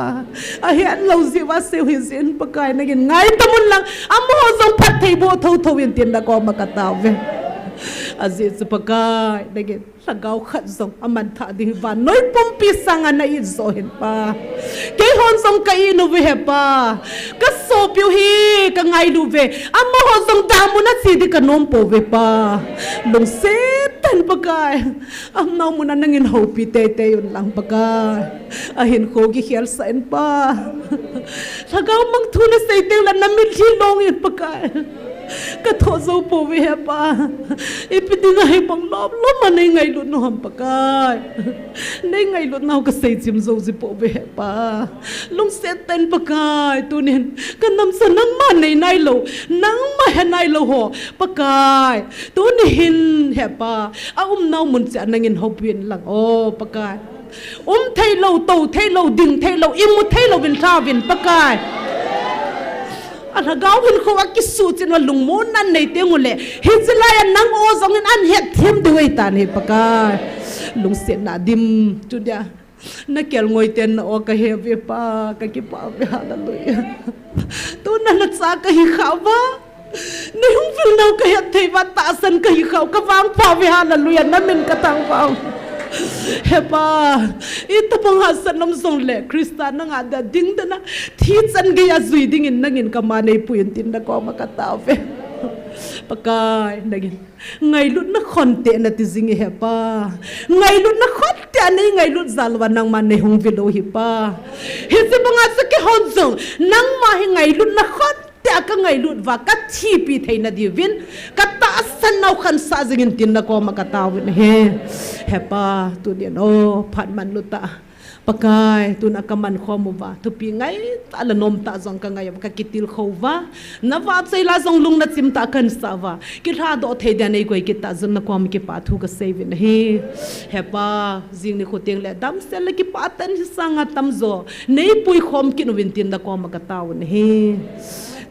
a het lo ji wa sei hi zin pakai na gin ngai da mun lang am ho zong phat thei bo tho tho yin tin da ko ma ka taw ve azi zu pakai na gin sagau khat zong aman tha di wa noi pom pi sanga na i zo hin pa ke hon zong ka i nu ve he pa ka so piu hi ka ngai lu ve am ho zong da mu na si di ka nom po ve pa lung se tan pakai am nau mu na nangin ho pi te te yun lang pakai a hin ko gi hial sa en pa sagau mang thu na sei te la na mi thi long yin pakai ka tho zo po ve he pa ipidinga hi bang lob lo ma nei ngai lu no ham pakai nei ngai lu nau ka sei chim zo ji po ve he pa lung se ten pakai tu nen ka nam sa nang ma nei nai lo nang ma he nai lo ho pakai tu ni hin he pa a nau mun cha nangin ho pin lang o pakai thei lo to thei lo ding thei lo imu thei lo vin tha vin pakai anh gạo hin khô cái su trên mà lùng môn nan này tiếng ngule hết chỉ lại nang ô giống như anh hết thêm đuôi ta này baka lùng sen na dim tu dia na kel ngồi tên ô cái hệ về pa cái pa về hallelujah tu na na sa cái khảo ba nếu không phải nào cái hệ thầy và tạ sân cái khảo cái vang pa về hallelujah na mình cái tang vang hepa ito pang hasan nam song le Kristan na nga da ding da na thitsan gaya zui dingin nangin kamanay puyentin na ko makatawe pakai nagin ngay lut na konte na tizingi hepa ngay lut na konte anay ngay lut zalwa nang manay hong vilo hipa hisi mga sa kihonzong nang mahi ngay lut na konte ka ngay lut va ka thipi thai na divin ka ta san nau khan sa jingin tin na ko makatawin he hepa tu dia no phat man luta pakai tu na kaman khomuwa tu pi ngai ta la nom ta jong ka ngai ka kitil khova na wa chei la jong lung na chim ta kan sa wa ki tha do the dia nei koi ki ta jun na kom ki pa thu ka sevin he hepa jing ni khoteng le dam sel ki pa tan hi sanga tam zo nei pui khom ki no win tin na ko makatawin he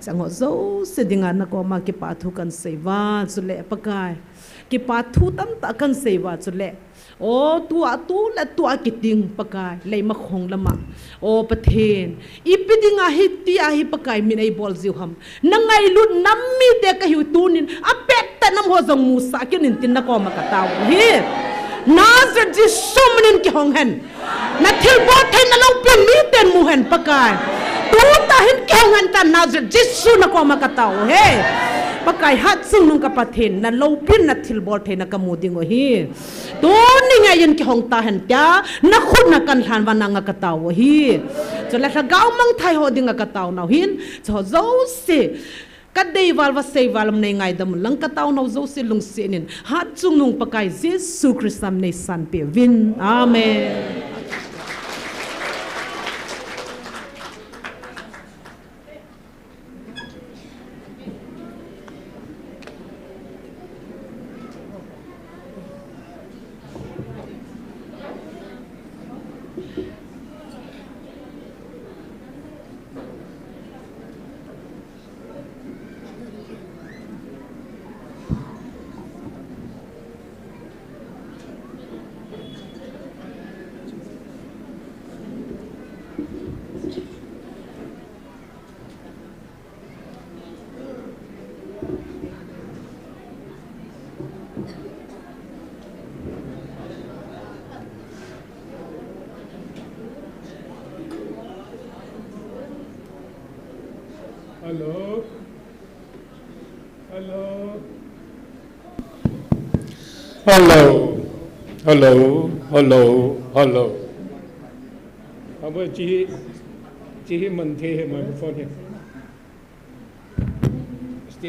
sango zo sedinga na ko ma ki pa thu kan seva chule pakai ki pa thu tam ta kan seva chule o tua tu la tua kiting pakai lei ma khong lama o pathen ipidinga hi ti a hi pakai min ai bol ziu ham nangai lut nammi te ka hi tunin apet tanam ho jong musa kinin tin na ko ma ka taw hi nazar ji somnin ki hong hen na thil bo thain na lo pe mi ten mu hen pakai tu ta hin ki hong hen ta nazar ji su na ko ma ka taw he pakai hat sung nung kapathin na lo pin na thil bol thain na ka mu ding o hi tu ni nga yen ki hong ta hen ta na khut na kan than wa na nga ka taw hi cho la tha gaw mang thai ho ding ka taw naw hin cho zo se ka dei wal wa sei walam nei ngai dam lang ka taw naw zo se lung se nin hat chung nung pakai jesu christam nei san pe vin amen. Hello. Hello. Hello. Hello. Hello. Hello. How about chị mình thế mà phone here.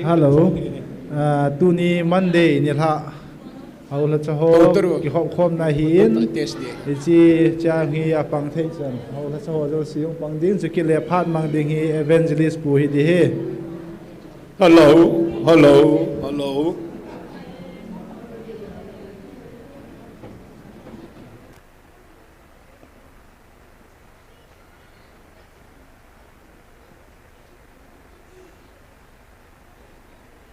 Hello. Tuni Monday ni la. Hầu là cho hồ cái hộp khom na hiến. Chị cha hi apang thế chân. Hầu là cho hồ cho sử dụng bằng điên sự kiện lệ phát mang điên hi evangelist bùi đi he. Hello. Hello. Hello.